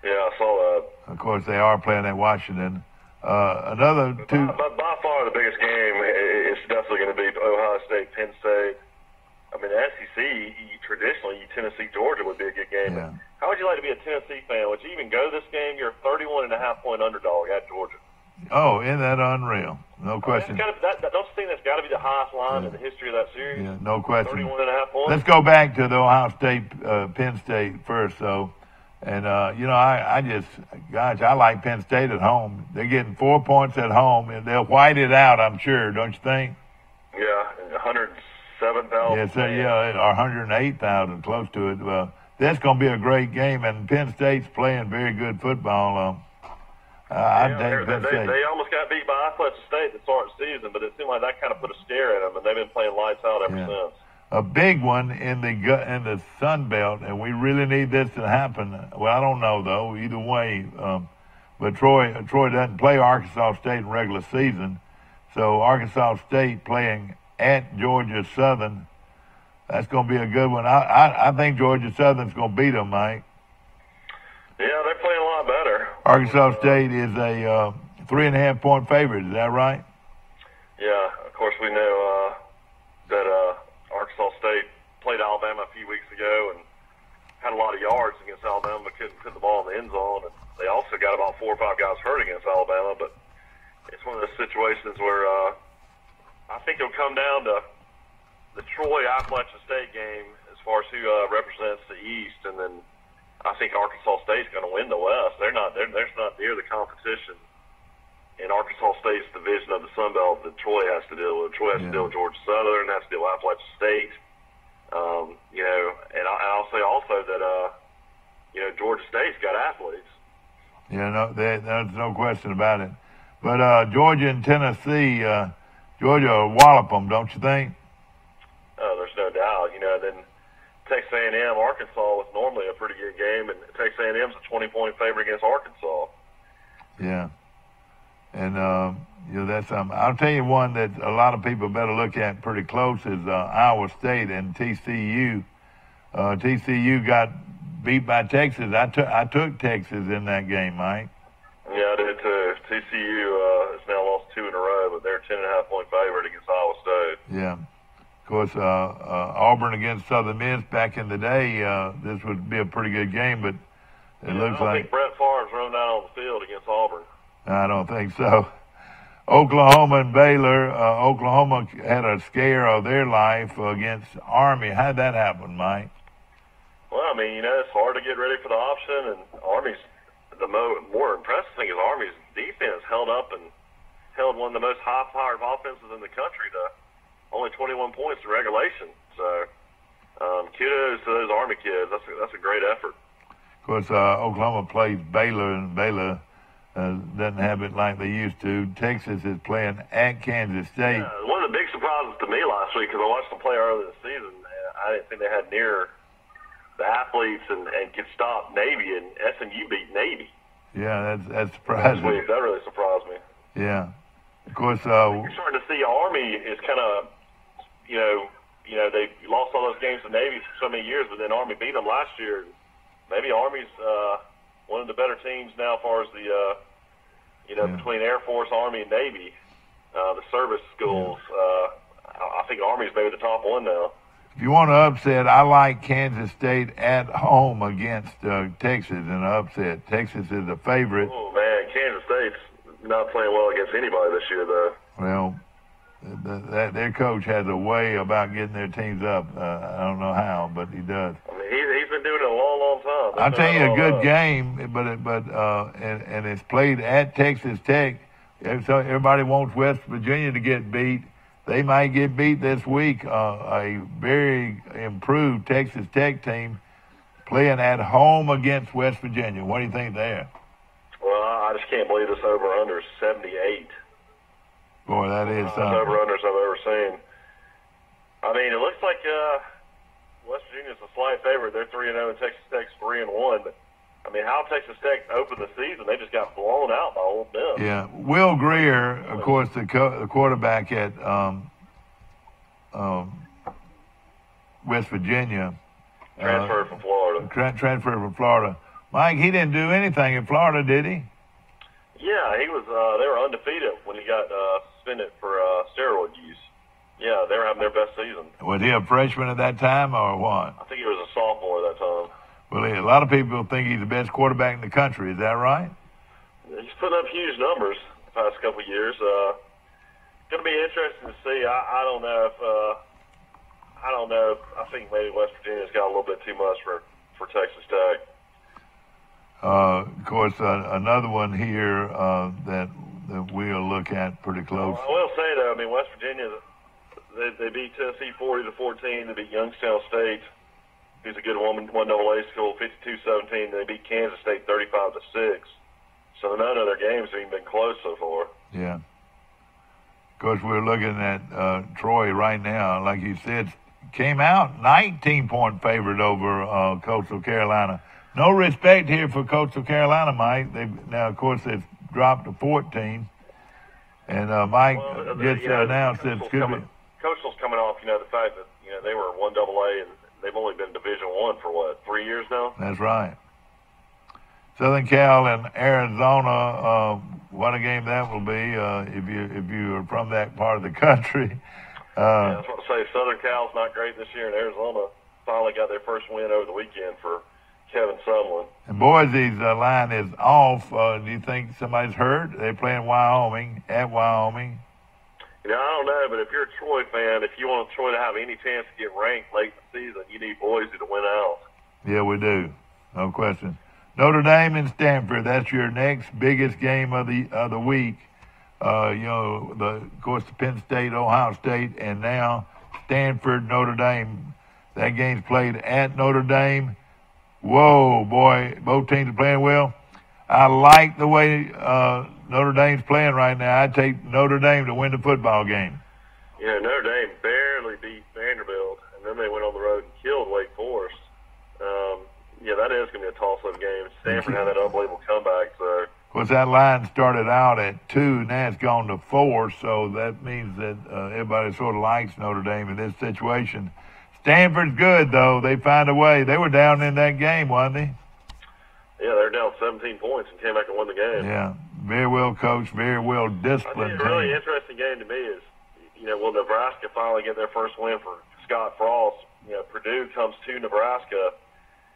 Yeah, I saw that. Of course, they are playing at Washington. Another two. By far the biggest game is definitely going to be Ohio State, Penn State. I mean, the SEC, traditionally, Tennessee, Georgia would be a good game. Yeah. How would you like to be a Tennessee fan? Would you even go to this game? You're a 31.5-point underdog at Georgia. Oh, isn't that unreal? No question. Don't you think that's got to be the highest line in the history of that series? Yeah, no question. 31.5 points. Let's go back to the Ohio State, Penn State first, though. And, I like Penn State at home. They're getting 4 points at home, and they'll white it out, I'm sure, don't you think? Yeah, 107,000. Yes, or 108,000, close to it. That's going to be a great game, and Penn State's playing very good football. I think Penn State. They almost got beat by Appalachian State to start the season, but it seemed like that kind of put a scare in them, and they've been playing lights out ever since. A big one in the Sun Belt, and we really need this to happen. Well, I don't know though. Either way, but Troy doesn't play Arkansas State in regular season, so Arkansas State playing at Georgia Southern. That's going to be a good one. I think Georgia Southern's going to beat them, Mike. Yeah, they're playing a lot better. Arkansas State is a 3.5-point favorite. Is that right? Yeah, of course we know that Arkansas State played Alabama a few weeks ago and had a lot of yards against Alabama, but couldn't put the ball in the end zone. And they also got about 4 or 5 guys hurt against Alabama. But it's one of those situations where I think it'll come down to the Troy-Appalachian State game as far as who represents the East, and then I think Arkansas State's going to win the West. There's not near the competition in Arkansas State's division of the Sun Belt that Troy has to deal with. Troy has to deal with Georgia Southern, has to deal with Appalachian State. And I'll say also that Georgia State's got athletes. Yeah, no, there's no question about it. But Georgia and Tennessee, Georgia will wallop them, don't you think? There's no doubt. Then Texas A&M, Arkansas was normally a pretty good game, and Texas A&M's a 20-point favorite against Arkansas. Yeah. And, that's I'll tell you one that a lot of people better look at pretty close is Iowa State and TCU. TCU got beat by Texas. I took Texas in that game, Mike. Yeah, I did too. TCU has now lost 2 in a row, but they're a 10.5-point favorite against Iowa State. Yeah. Of course, Auburn against Southern Miss back in the day, this would be a pretty good game, but it looks like... I don't think Brett Favre's run out on the field against Auburn. I don't think so. Oklahoma and Baylor. Oklahoma had a scare of their life against Army. How'd that happen, Mike? Well, I mean, it's hard to get ready for the option, and Army's the more impressive thing is Army's defense held up and held one of the most high-powered offenses in the country to only 21 points in regulation. So, kudos to those Army kids. That's a great effort. Of course, Oklahoma plays Baylor, and Baylor doesn't have it like they used to. Texas is playing at Kansas State. Yeah, one of the big surprises to me last week, because I watched them play earlier this season, and I didn't think they had near the athletes and could stop Navy, and SMU beat Navy. Yeah, that's surprising. Last week. That really surprised me. Yeah. Of course, you're starting to see Army is kind of, they lost all those games to Navy for so many years, but then Army beat them last year. Maybe Army's one of the better teams now as far as the, between Air Force, Army, and Navy, the service schools. I think Army's maybe the top one now. If you want to upset, I like Kansas State at home against Texas in an upset. Texas is a favorite. Oh, man, Kansas State's not playing well against anybody this year, though. Well, their coach has a way about getting their teams up. I don't know how, but he does. I mean, he's been doing it a long, long time. I'll tell you a good game, but it's played at Texas Tech. So everybody wants West Virginia to get beat. They might get beat this week. A very improved Texas Tech team playing at home against West Virginia. What do you think there? Well, I just can't believe this over-under 78. Boy, that is something. Over-unders I've ever seen. I mean, it looks like West Virginia's a slight favorite. They're 3-0 and Texas Tech's 3-1. But I mean, how Texas Tech opened the season, they just got blown out by Ole Miss. Yeah, Will Greer, of course, the quarterback at West Virginia. Transferred from Florida. Transferred from Florida. Mike, he didn't do anything in Florida, did he? Yeah, he was. They were undefeated when he got suspended for steroid use. Yeah, they were having their best season. Was he a freshman at that time or what? I think he was a sophomore at that time. Well, a lot of people think he's the best quarterback in the country. Is that right? He's putting up huge numbers the past couple of years. Going to be interesting to see. I don't know if I think maybe West Virginia's got a little bit too much for Texas Tech. Of course, another one here that we'll look at pretty close. I will say though, I mean West Virginia, they beat Tennessee 40-14. They beat Youngstown State, who's a good one AA school, 52-17. They beat Kansas State 35-6. So none of their games have even been close so far. Yeah. Of course, we're looking at Troy right now. Like you said, came out 19-point favorite over Coastal Carolina. No respect here for Coastal Carolina, Mike. Now, of course, they've dropped to 14. And Mike gets announced that Coastal's coming off, the fact that, they were 1 AA and they've only been Division I for, 3 years now? That's right. Southern Cal and Arizona, what a game that will be if you are from that part of the country. Yeah, that's what I say. Southern Cal's not great this year, and Arizona finally got their first win over the weekend for Kevin Sumlin. And Boise's line is off. Do you think somebody's hurt? They're playing Wyoming, at Wyoming. I don't know, but if you're a Troy fan, if you want Troy to have any chance to get ranked late in the season, you need Boise to win out. Yeah, we do. No question. Notre Dame and Stanford, that's your next biggest game of the week. Of course, the Penn State, Ohio State, and now Stanford, Notre Dame. That game's played at Notre Dame. Whoa, boy, both teams are playing well. I like the way Notre Dame's playing right now. I'd take Notre Dame to win the football game. Notre Dame barely beat Vanderbilt, and then they went on the road and killed Wake Forest. That is going to be a toss-up game. Stanford had that unbelievable comeback. So, of course, that line started out at 2, now it's gone to 4, so that means that everybody sort of likes Notre Dame in this situation. Stanford's good, though. They find a way. They were down in that game, wasn't they? Yeah, they're down 17 points and came back and won the game. Yeah, very well coached, very well disciplined. I think a really interesting game to me is, will Nebraska finally get their first win for Scott Frost? Purdue comes to Nebraska,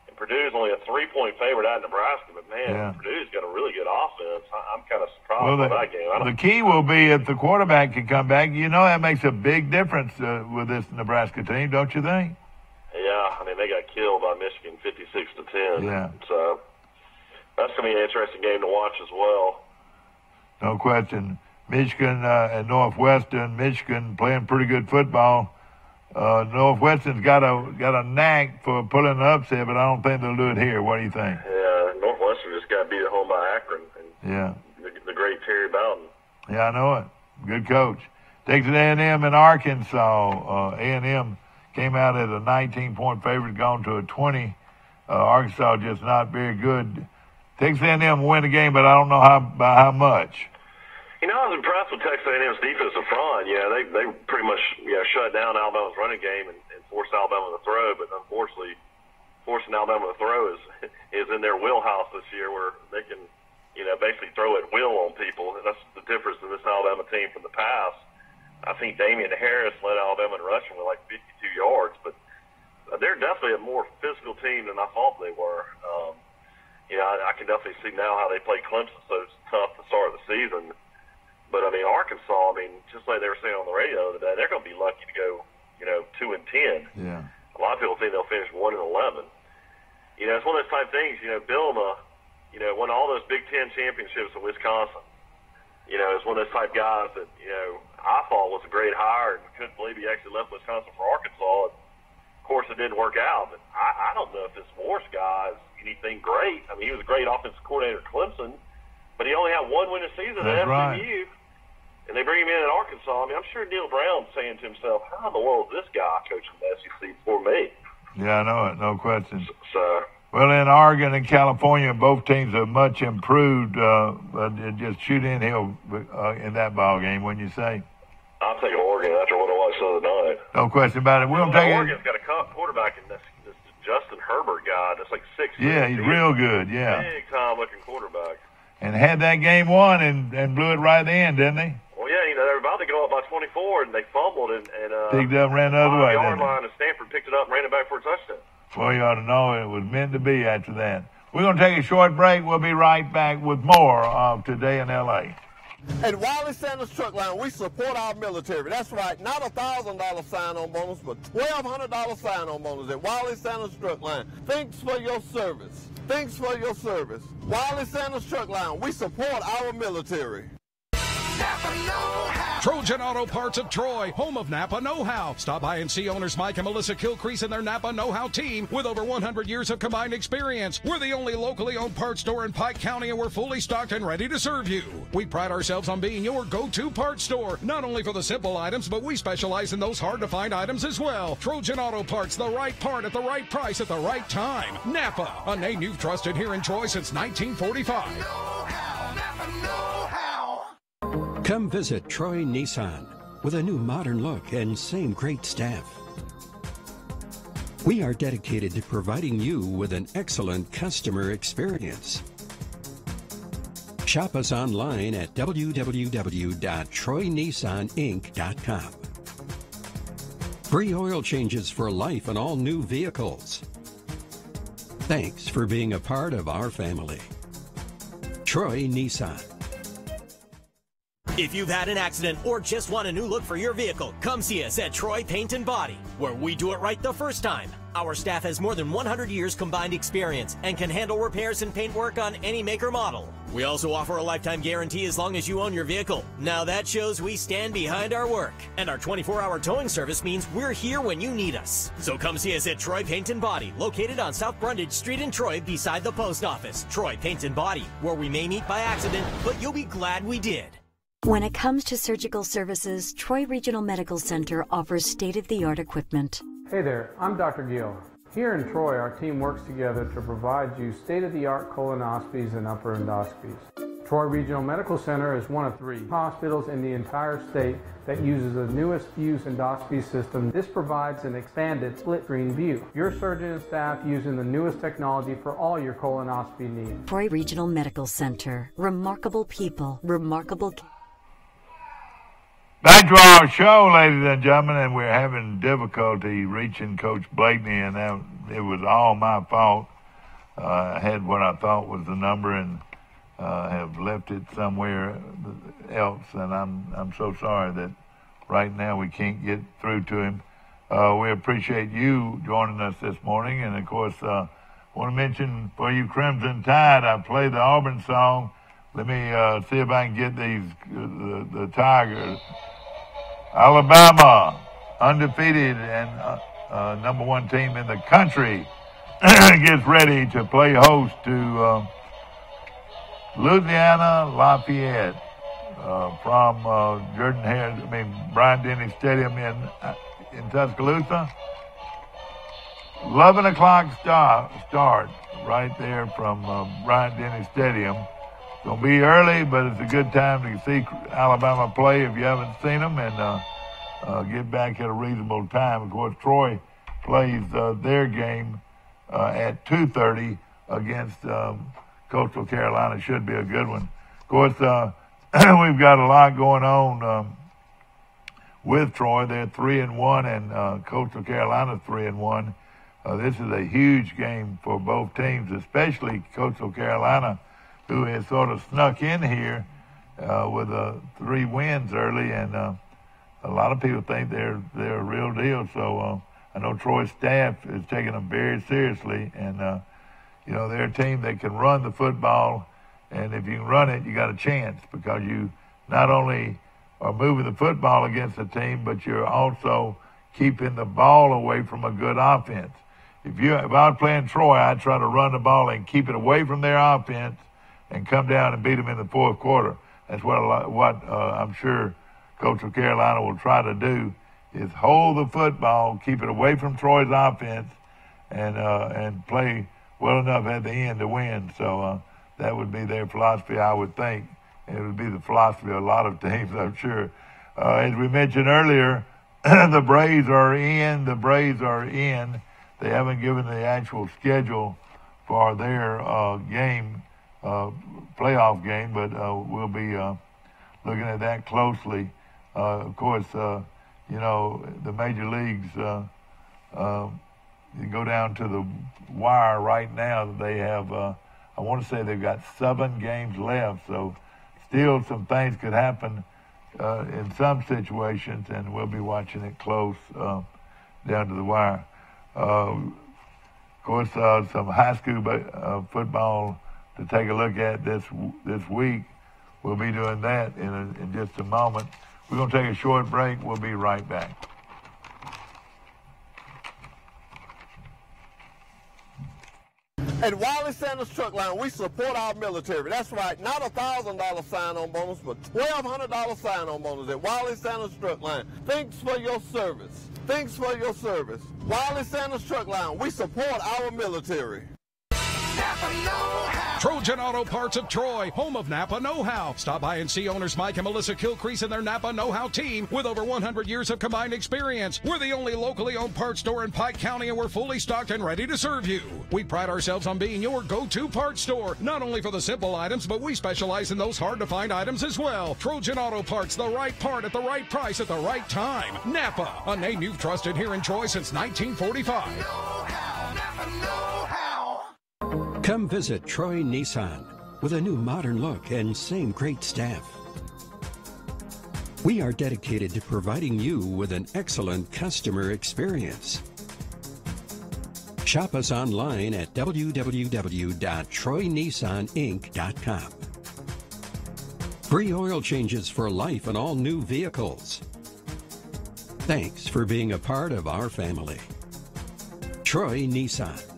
and Purdue's only a 3-point favorite at Nebraska, but, man, Purdue's got a really good offense. I'm kind of surprised by that game. The key will be if the quarterback can come back. That makes a big difference with this Nebraska team, don't you think? Yeah, I mean, they got killed by Michigan 56-10. Yeah. So that's going to be an interesting game to watch as well. No question. Michigan and Northwestern. Michigan playing pretty good football. Northwestern's got a knack for pulling an upset, but I don't think they'll do it here. What do you think? Yeah, Northwestern just got beat at home by Akron. And, yeah. great Terry Bowden. Yeah, I know it. Good coach. Texas A&M in Arkansas. A&M came out as a 19-point favorite, gone to a 20. Arkansas just not very good. Texas A&M will win the game, but I don't know by how much. You know, I was impressed with Texas A&M's defensive front. Yeah, they pretty much shut down Alabama's running game and forced Alabama to throw. But unfortunately, forcing Alabama to throw is in their wheelhouse this year, where they can basically throw at will on people. And that's the difference in this Alabama team from the past. I think Damian Harris led Alabama in rushing with like 52 yards, but they're definitely a more physical team than I thought they were. I can definitely see now how they played Clemson so tough to start the season. But, Arkansas, just like they were saying on the radio today, they're going to be lucky to go, 2-10. Yeah. A lot of people think they'll finish 1-11. It's one of those type things, Bielema, won all those Big Ten championships in Wisconsin. Is one of those type guys that, I thought was a great hire and couldn't believe he actually left Wisconsin for Arkansas. And of course, it didn't work out. But I don't know if this Morse guy is anything great. He was a great offensive coordinator at Clemson, but he only had one winning season at FCU. Right. And they bring him in at Arkansas. I'm sure Neil Brown's saying to himself, how in the world is this guy coaching the SEC for me? Yeah, I know it. No question. So well, in Oregon and California, both teams are much improved. But just shoot in hill in that ball game, wouldn't you say? I'll take Oregon after what I watched the other night. No question about it. We'll take Oregon's got a quarterback in this Justin Herbert guy that's like 6'6". Yeah, he's real good. Yeah, big time looking quarterback. And had that game won and blew it right at the end, didn't they? Well, yeah, they were about to go up by 24 and they fumbled and picked up, ran the other way. Yard line, and Stanford picked it up and ran it back for a touchdown. Well, you ought to know it was meant to be after that. We're going to take a short break. We'll be right back with more of Today in L.A. At Wiley Sanders Truck Line, we support our military. That's right, not $1,000 sign-on bonus, but $1,200 sign-on bonus at Wiley Sanders Truck Line. Thanks for your service. Thanks for your service. Wiley Sanders Truck Line, we support our military. Trojan Auto Parts of Troy, home of Napa Know-How. Stop by and see owners Mike and Melissa Kilcrease and their Napa Know-How team with over 100 years of combined experience. We're the only locally owned parts store in Pike County, and we're fully stocked and ready to serve you. We pride ourselves on being your go-to parts store, not only for the simple items, but we specialize in those hard-to-find items as well. Trojan Auto Parts, the right part at the right price at the right time. Napa, a name you've trusted here in Troy since 1945. Come visit Troy Nissan with a new modern look and same great staff. We are dedicated to providing you with an excellent customer experience. Shop us online at www.troynissaninc.com. Free oil changes for life on all new vehicles. Thanks for being a part of our family. Troy Nissan. If you've had an accident or just want a new look for your vehicle, come see us at Troy Paint and Body, where we do it right the first time. Our staff has more than 100 years combined experience and can handle repairs and paint work on any make or model. We also offer a lifetime guarantee as long as you own your vehicle. Now that shows we stand behind our work. And our 24-hour towing service means we're here when you need us. So come see us at Troy Paint and Body, located on South Brundage Street in Troy beside the post office. Troy Paint and Body, where we may meet by accident, but you'll be glad we did. When it comes to surgical services, Troy Regional Medical Center offers state-of-the-art equipment. Hey there, I'm Dr. Gill. Here in Troy, our team works together to provide you state-of-the-art colonoscopies and upper endoscopies. Troy Regional Medical Center is one of 3 hospitals in the entire state that uses the newest Fuse endoscopy system. This provides an expanded split-screen view. Your surgeon and staff using the newest technology for all your colonoscopy needs. Troy Regional Medical Center. Remarkable people, remarkable... Back to our show, ladies and gentlemen, and we're having difficulty reaching Coach Blakeney, and it was all my fault. I had what I thought was the number and have left it somewhere else, and I'm so sorry that right now we can't get through to him. We appreciate you joining us this morning, and of course, I want to mention for you Crimson Tide, I play the Auburn song. Let me see if I can get these the Tigers. Alabama, undefeated and number 1 team in the country, gets ready to play host to Louisiana Lafayette from Bryant-Denny Stadium in Tuscaloosa. 11 o'clock start right there from Bryant-Denny Stadium. It's going to be early, but it's a good time to see Alabama play if you haven't seen them, and get back at a reasonable time. Of course, Troy plays their game at 2:30 against Coastal Carolina. Should be a good one. Of course, we've got a lot going on with Troy. They're 3-1, and Coastal Carolina's 3-1. This is a huge game for both teams, especially Coastal Carolina, who has sort of snuck in here with 3 wins early, and a lot of people think they're a real deal. So I know Troy's staff is taking them very seriously, and they're a team that can run the football, and if you can run it, you got a chance, because you not only are moving the football against the team, but you're also keeping the ball away from a good offense. If I was playing Troy, I'd try to run the ball and keep it away from their offense and come down and beat them in the fourth quarter. That's what I'm sure Coastal Carolina will try to do, is hold the football, keep it away from Troy's offense, and play well enough at the end to win. So that would be their philosophy, I would think. And it would be the philosophy of a lot of teams, I'm sure. As we mentioned earlier, the Braves are in. They haven't given the actual schedule for their playoff game, but we'll be looking at that closely. Of course, the major leagues, you go down to the wire right now. They have, I want to say they've got 7 games left, so still some things could happen in some situations, and we'll be watching it close down to the wire. Of course, some high school football to take a look at this week. We'll be doing that in just a moment. We're going to take a short break. We'll be right back. At Wiley Sanders Truck Line, we support our military. That's right, not a $1,000 sign-on bonus, but $1,200 sign-on bonus at Wiley Sanders Truck Line. Thanks for your service. Thanks for your service. Wiley Sanders Truck Line, we support our military. Trojan Auto Parts of Troy, home of Napa Know-How. Stop by and see owners Mike and Melissa Kilcrease and their Napa Know-How team with over 100 years of combined experience. We're the only locally owned parts store in Pike County, and we're fully stocked and ready to serve you. We pride ourselves on being your go-to parts store, not only for the simple items, but we specialize in those hard-to-find items as well. Trojan Auto Parts, the right part at the right price at the right time. Napa, a name you've trusted here in Troy since 1945. Napa Know-How. Come visit Troy Nissan with a new modern look and same great staff. We are dedicated to providing you with an excellent customer experience. Shop us online at www.troynissaninc.com. Free oil changes for life on all new vehicles. Thanks for being a part of our family. Troy Nissan.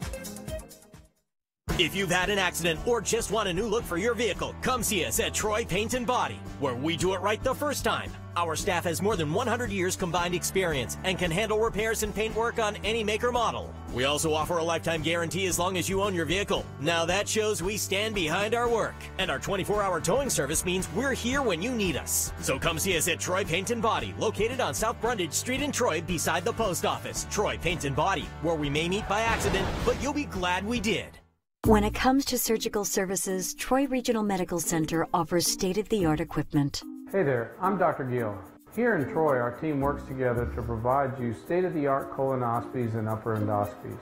If you've had an accident or just want a new look for your vehicle, come see us at Troy Paint and Body, where we do it right the first time. Our staff has more than 100 years combined experience and can handle repairs and paint work on any make or model. We also offer a lifetime guarantee as long as you own your vehicle. Now that shows we stand behind our work. And our 24-hour towing service means we're here when you need us. So come see us at Troy Paint and Body, located on South Brundage Street in Troy beside the post office. Troy Paint and Body, where we may meet by accident, but you'll be glad we did. When it comes to surgical services, Troy Regional Medical Center offers state-of-the-art equipment. Hey there, I'm Dr. Gill. Here in Troy, our team works together to provide you state-of-the-art colonoscopies and upper endoscopies.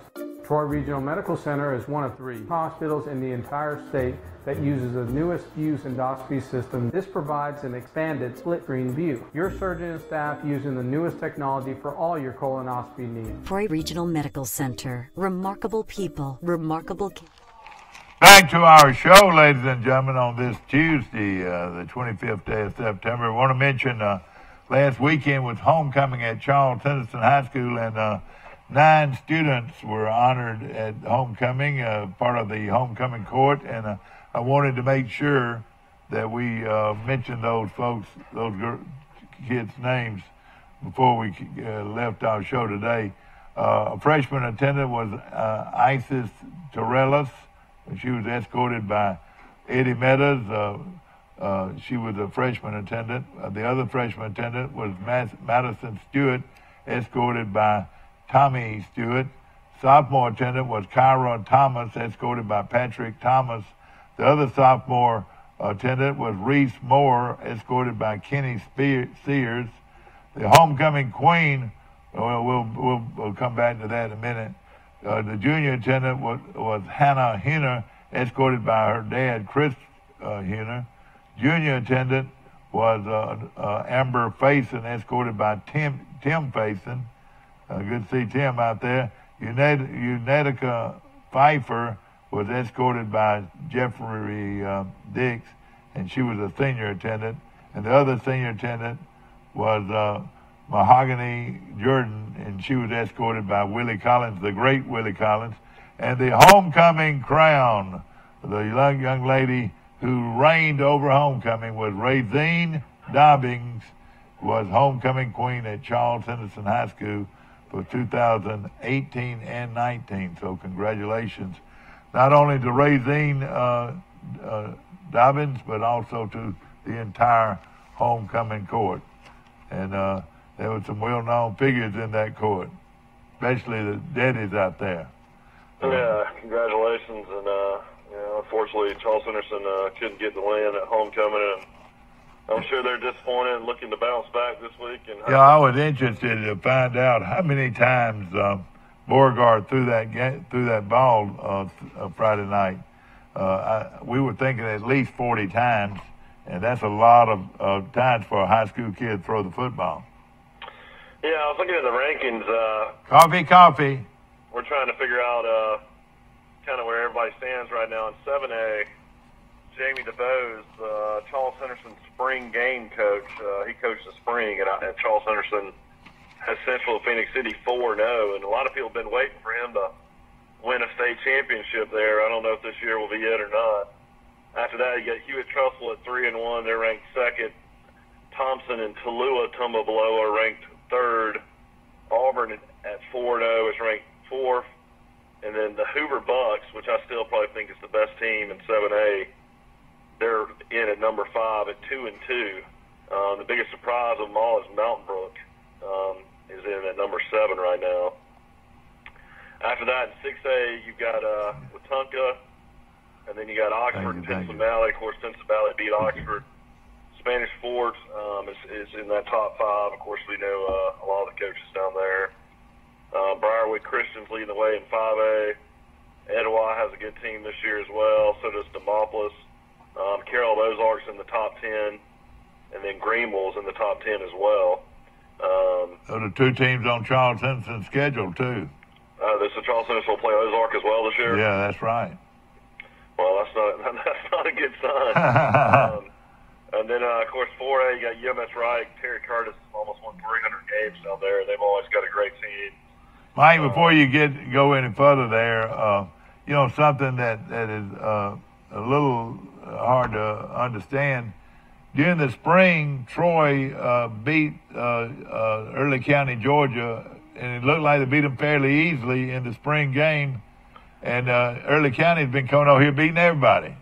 Troy Regional Medical Center is one of 3 hospitals in the entire state that uses the newest Fuse endoscopy system. This provides an expanded split-screen view. Your surgeon and staff using the newest technology for all your colonoscopy needs. Troy Regional Medical Center. Remarkable people, remarkable... Back to our show, ladies and gentlemen, on this Tuesday, the 25th day of September. I want to mention last weekend was homecoming at Charles Henderson High School, and 9 students were honored at homecoming, part of the homecoming court, and I wanted to make sure that we mentioned those folks, kids' names before we left our show today. A freshman attendant was Isis Torellis. She was escorted by Eddie Meadows. She was a freshman attendant. The other freshman attendant was Madison Stewart, escorted by Tommy Stewart. Sophomore attendant was Kyra Thomas, escorted by Patrick Thomas. The other sophomore attendant was Reese Moore, escorted by Kenny Sears. The homecoming queen, we'll come back to that in a minute. The junior attendant was Hannah Henner, escorted by her dad, Chris Henner. Junior attendant was Amber Faison, escorted by Tim Faison. Good to see Tim out there. Unetica Pfeiffer was escorted by Jeffrey Dix, and she was a senior attendant. And the other senior attendant was Mahogany Jordan, and she was escorted by Willie Collins, the great Willie Collins. And the homecoming crown, the young lady who reigned over homecoming, was Razine Dobbins, was homecoming queen at Charles Henderson High School for 2018 and 19. So congratulations, not only to Razine Dobbins, but also to the entire homecoming court. And there were some well-known figures in that court, especially the daddies out there. Yeah, congratulations. And unfortunately, Charles Henderson couldn't get the win at homecoming, and I'm sure they're disappointed and looking to bounce back this week. And yeah, I was interested to find out how many times Beauregard threw that ball Friday night. We were thinking at least 40 times, and that's a lot of times for a high school kid to throw the football. Yeah, I was looking at the rankings. Coffee. We're trying to figure out kind of where everybody stands right now in 7A. Jamie DeBose, Charles Henderson's spring game coach. He coached the spring at Charles Henderson at Central Phoenix City 4-0, and a lot of people have been waiting for him to win a state championship there. I don't know if this year will be it or not. After that, you got Hewitt Trussell at 3-1. They're ranked second. Thompson and Tallulah tumble below are ranked third. Auburn at 4-0 is ranked fourth. And then the Hoover Bucks, which I still probably think is the best team in 7A, they're in at number 5 at 2-2. The biggest surprise of them all is Mountain Brook is in at number 7 right now. After that, in 6A, you've got Wetumpka, and then you got Oxford and Pinson Valley. Of course, Pinson Valley beat Oxford. Spanish Fort is in that top 5. Of course, we know a lot of the coaches down there. Briarwood Christian's leading the way in 5A. Etowah has a good team this year as well. So does Demopolis. Carroll Ozark's in the top 10, and then Greenville's in the top 10 as well. Those are two teams on Charles Henson's schedule, too. So Charles Henderson will play Ozark as well this year? Yeah, that's right. Well, that's not a good sign. And then, of course, 4A, you got UMS Wright. Terry Curtis almost won 300 games down there. They've always got a great team. Mike, before you go any further there, something that is a little hard to understand. During the spring, Troy beat Early County, Georgia, and it looked like they beat them fairly easily in the spring game. And Early County's been coming over here beating everybody.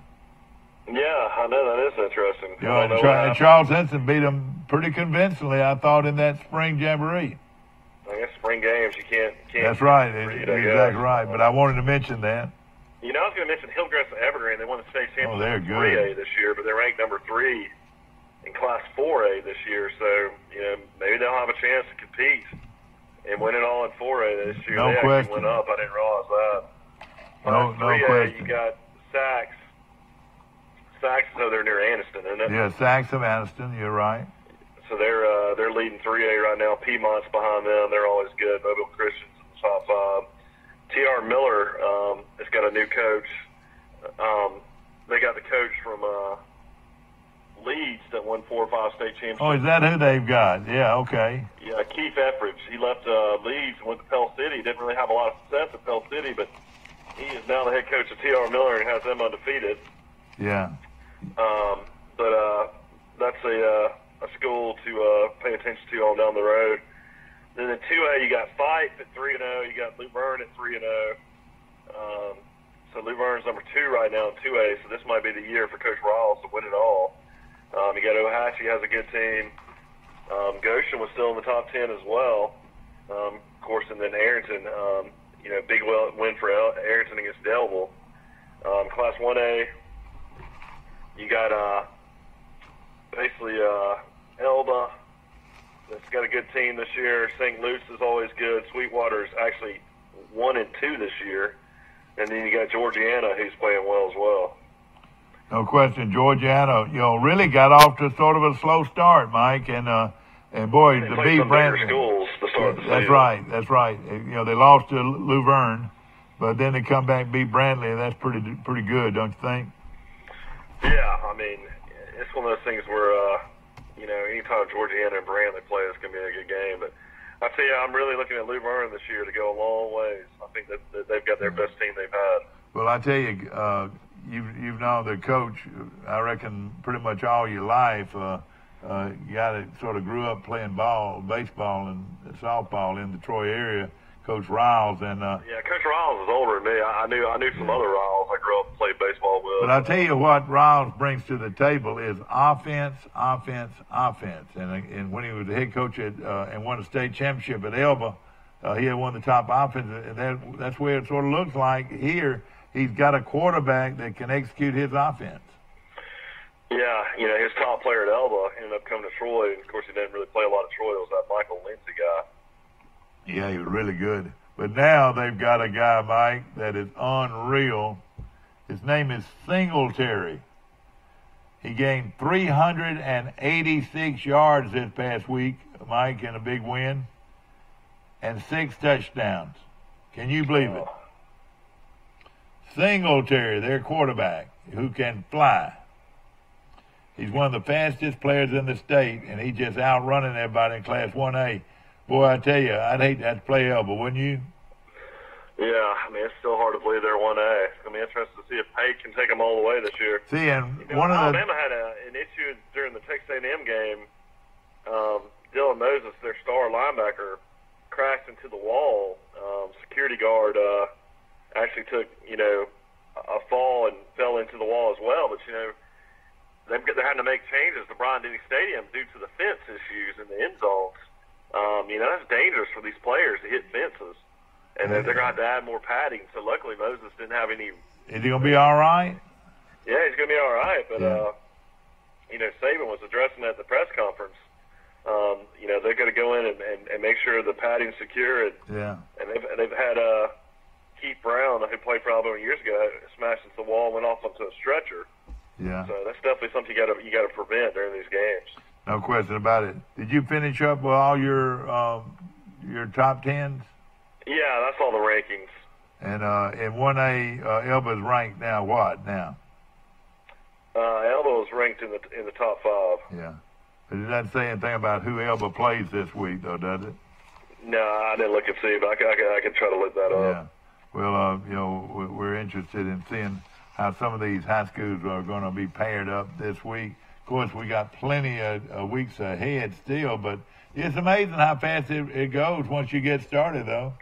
Yeah, I know, that is interesting. And Charles Henson beat them pretty convincingly, I thought, in that spring jamboree. I guess spring games, you can't. That's right, exactly right. But I wanted to mention that. I was going to mention Hillcrest and Evergreen. They won the state championship they're in good. 3A this year, but they're ranked number 3 in Class 4A this year. So, maybe they'll have a chance to compete and win it all in 4A this year. No they question. Actually went up. I didn't realize that. No 3A, question. You got Sachs. Sachs, so they're near Anniston, isn't it? Yeah, Sachs of Anniston, you're right. So they're leading 3A right now. Piedmont's behind them. They're always good. Mobile Christian's in the top 5. T.R. Miller has got a new coach. They got the coach from Leeds that won 4 or 5 state championships. Oh, is that who they've got? Yeah, okay. Yeah, Keith Etheridge. He left Leeds and went to Pell City. Didn't really have a lot of success at Pell City, but he is now the head coach of T.R. Miller and has them undefeated. Yeah. But that's a school to pay attention to on down the road. Then in 2A, you got Fife at 3-0. You got Luverne at 3-0. So Luverne's number 2 right now in 2A. So this might be the year for Coach Riles to win it all. You got Ohatchee has a good team. Goshen was still in the top 10 as well. Of course, and then Arrington, big win for Arrington against Delville. Class 1A, you got basically Elba. That's got a good team this year. St. Luke's is always good. Sweetwater's actually 1-2 this year. And then you got Georgiana, who's playing well as well. No question, Georgiana, really got off to sort of a slow start, Mike, and boy, the beat Brandon. Schools to start the That's season. That's right. They lost to Luverne, but then they come back and beat Brantley, and that's pretty good, don't you think? Yeah, I mean, it's one of those things where, anytime Georgiana and Brantley play, it's going to be a good game. But I tell you, I'm really looking at Luverne this year to go a long ways. I think that they've got their best team they've had. Well, I tell you, you've known the coach, I reckon, pretty much all your life. You got to sort of grew up playing baseball and softball in the Troy area. Coach Riles and yeah, Coach Riles is older than me. I knew some other Riles I grew up and played baseball with. But I tell you what, Riles brings to the table is offense, and when he was the head coach at and won a state championship at Elba, he had one of the top offenses, and that's where it sort of looks like here. He's got a quarterback that can execute his offense. Yeah, his top player at Elba ended up coming to Troy, and of course he didn't really play a lot of Troy. It was that Michael Lindsay guy. Yeah, he was really good. But now they've got a guy, Mike, that is unreal. His name is Singletary. He gained 386 yards this past week, Mike, in a big win, and 6 touchdowns. Can you believe it? Singletary, their quarterback, who can fly. He's one of the fastest players in the state, and he's just outrunning everybody in Class 1A. Boy, I tell you, I'd hate that to play Elba, wouldn't you? Yeah, I mean, it's still hard to believe they're 1A. It's going to be interesting to see if Pate can take them all the way this year. See, and one of Alabama had an issue during the Texas A&M game. Dylan Moses, their star linebacker, crashed into the wall. Security guard actually took, a fall and fell into the wall as well. But, they're having to make changes to Bryant-Denny Stadium due to the fence issues in the end zones. That's dangerous for these players to hit fences. And they're going to have to add more padding. So luckily Moses didn't have any. Is he going to be all right? Yeah, he's going to be all right. But, Saban was addressing that at the press conference. They're going to go in and make sure the padding's secure. And they've had Keith Brown, who played for Alabama years ago, smashed into the wall and went off onto a stretcher. Yeah. So that's definitely something you got to prevent during these games. No question about it. Did you finish up with all your top 10s? Yeah, that's all the rankings. And in 1A, Elba's ranked now what now? Elba's ranked in the top 5. Yeah. But it doesn't say anything about who Elba plays this week, though, does it? No, I didn't look and see, but I could try to look that up. Yeah. Well, we're interested in seeing how some of these high schools are going to be paired up this week. Of course, we got plenty of weeks ahead still, but it's amazing how fast it goes once you get started, though.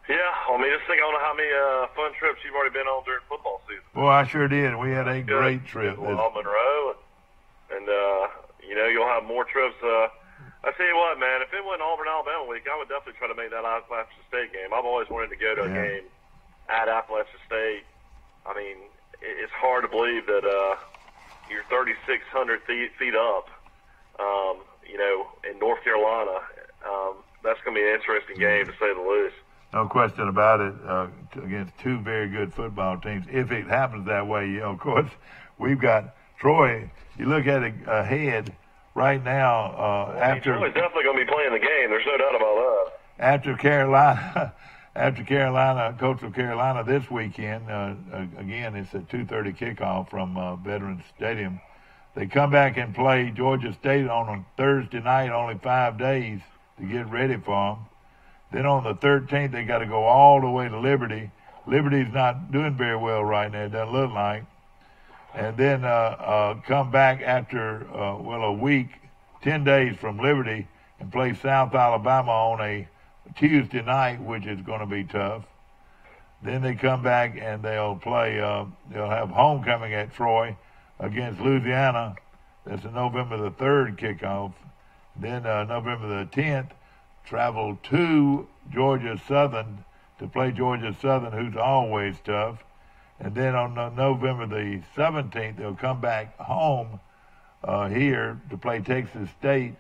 Yeah, I mean, just think on how many fun trips you've already been on during football season. Boy, I sure did. We had a great trip. Monroe, and you'll have more trips. I tell you what, man, if it wasn't Auburn, Alabama week, I would definitely try to make that Appalachian State game. I've always wanted to go to a game at Appalachian State. I mean, it's hard to believe that you're 3,600 feet up, in North Carolina. That's going to be an interesting game, to say the least. No question about it, against 2 very good football teams. If it happens that way, of course, we've got Troy. You look at it ahead right now. Troy's definitely going to be playing the game. There's no doubt about that. After Carolina, Coastal Carolina this weekend, again, it's a 2:30 kickoff from Veterans Stadium. They come back and play Georgia State on Thursday night, only 5 days to get ready for them. Then on the 13th, they got to go all the way to Liberty. Liberty's not doing very well right now, it doesn't look like. and then come back after, a week, 10 days from Liberty, and play South Alabama on a Tuesday night, which is going to be tough. Then they come back and they'll play, they'll have homecoming at Troy against Louisiana. That's a November the 3rd kickoff. Then November the 10th, travel to Georgia Southern to play Georgia Southern, who's always tough. And then on November the 17th, they'll come back home here to play Texas State.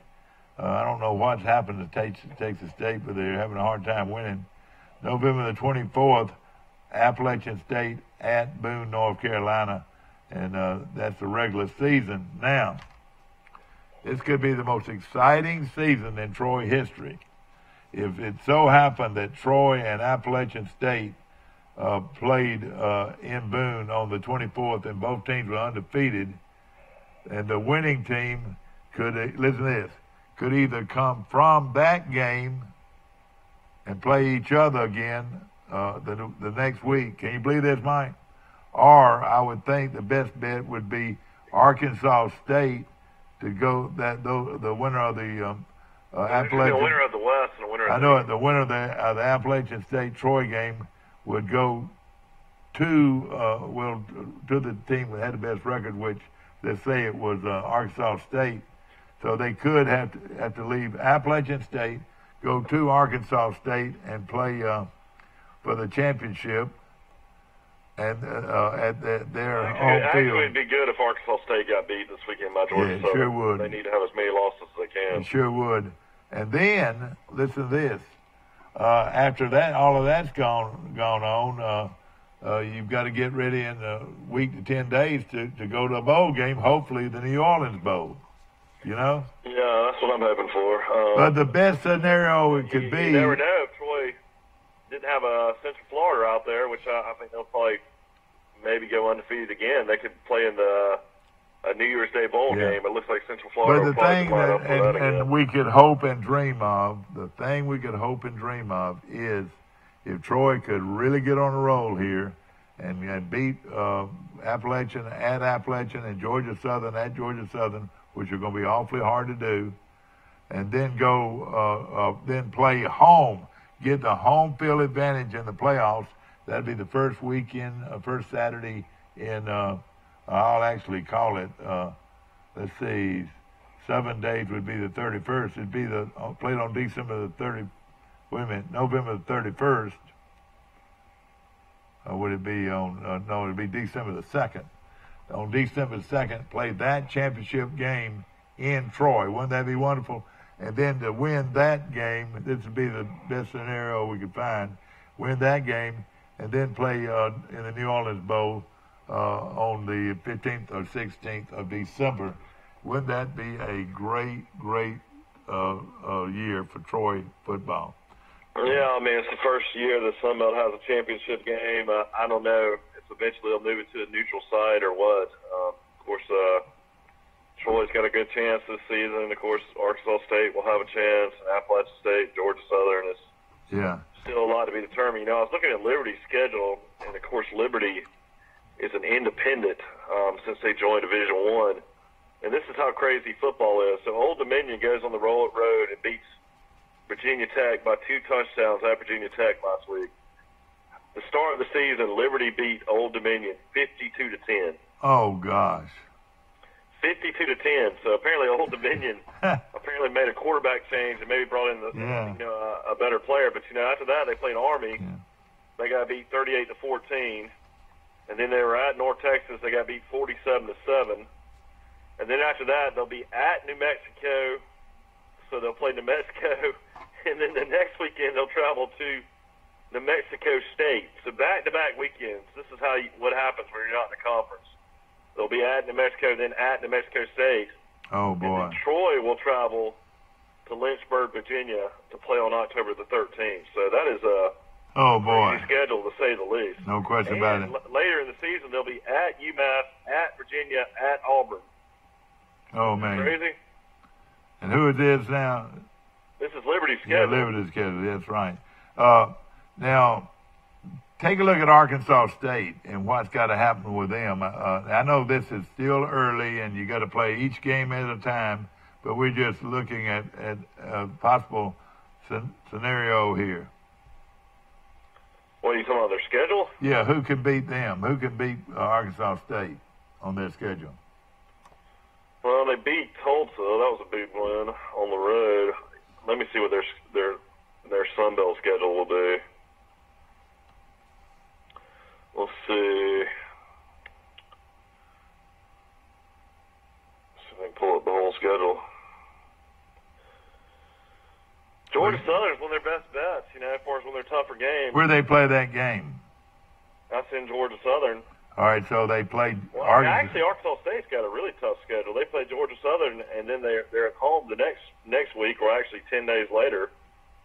I don't know what's happened to Texas State, but they're having a hard time winning. November the 24th, Appalachian State at Boone, North Carolina, and that's the regular season. Now, this could be the most exciting season in Troy history. If it so happened that Troy and Appalachian State played in Boone on the 24th and both teams were undefeated, and the winning team could, listen to this, could either come from that game and play each other again the next week. Can you believe this, Mike? Or I would think the best bet would be Arkansas State to go the winner of the Appalachian. The winner of the West and the winner of I know it. The winner of the Appalachian State Troy game would go to the team that had the best record, which let's say it was Arkansas State. So they could have to leave Appalachian State, go to Arkansas State, and play for the championship, and at their home field. Actually, it'd be good if Arkansas State got beat this weekend by Georgia Southern. Sure would. They need to have as many losses as they can. It sure would. And then listen to this. After that, all of that's gone on. You've got to get ready in a week to 10 days to go to a bowl game. Hopefully, the New Orleans Bowl. You know? Yeah, that's what I'm hoping for. But the best scenario it could be. You never know if Troy didn't have a Central Florida out there, which I think they'll probably maybe go undefeated again. They could play in a New Year's Day bowl game. It looks like Central Florida. But the thing that we could hope and dream of, is if Troy could really get on a roll here and beat Appalachian at Appalachian and Georgia Southern at Georgia Southern, which are going to be awfully hard to do, and then then play home, get the home field advantage in the playoffs. That'd be the first weekend, first Saturday in, I'll actually call it, let's see, 7 days would be the 31st. It'd be played on December the 30th, November the 31st. Would it be on, no, it'd be December the 2nd. On December 2nd, play that championship game in Troy. Wouldn't that be wonderful? And then to win that game, this would be the best scenario we could find, win that game, and then play in the New Orleans Bowl on the 15th or 16th of December. Wouldn't that be a great year for Troy football? Yeah, I mean, it's the first year that Sun Belt has a championship game. I don't know if eventually they'll move it to a neutral site or what. Of course, Troy's got a good chance this season. Of course, Arkansas State will have a chance, and Appalachian State, Georgia Southern is still a lot to be determined. You know, I was looking at Liberty's schedule, and of course, Liberty is an independent since they joined Division I. And this is how crazy football is. So Old Dominion goes on the road and beats Virginia Tech by 2 touchdowns at Virginia Tech last week. The start of the season, Liberty beat Old Dominion 52-10. Oh gosh. 52-10. So apparently Old Dominion apparently made a quarterback change and maybe brought in a better player. But after that they played Army. Yeah. They got beat 38-14. And then they were at North Texas. They got beat 47-7. And then after that they'll be at New Mexico. So they'll play New Mexico. And then the next weekend they'll travel to New Mexico State. So back-to-back weekends. This is what happens when you're not in the conference. They'll be at New Mexico, then at New Mexico State. Oh, boy. And then Troy will travel to Lynchburg, Virginia to play on October the 13th. So that is a crazy schedule, to say the least. No question about it. Later in the season, they'll be at UMass, at Virginia, at Auburn. Oh, man. Crazy? And who it is now? This is Liberty's schedule. Yeah, Liberty's schedule. That's right. Now, take a look at Arkansas State and what's got to happen with them. I know this is still early, and you got to play each game at a time, but we're just looking at a possible scenario here. What are you talking about, their schedule? Yeah, who can beat them? Who can beat Arkansas State on their schedule? Well, they beat Tulsa. That was a big win on the road. Let me see what their Sun Belt schedule will be. Let's see. See if I can pull up the whole schedule. Georgia Southern's one of their best bets, as far as one of their tougher games. Where they play that game? That's in Georgia Southern. All right, so they played. Well, actually, Arkansas State's got a really tough schedule. They play Georgia Southern, and then they're at home the next week, or actually 10 days later.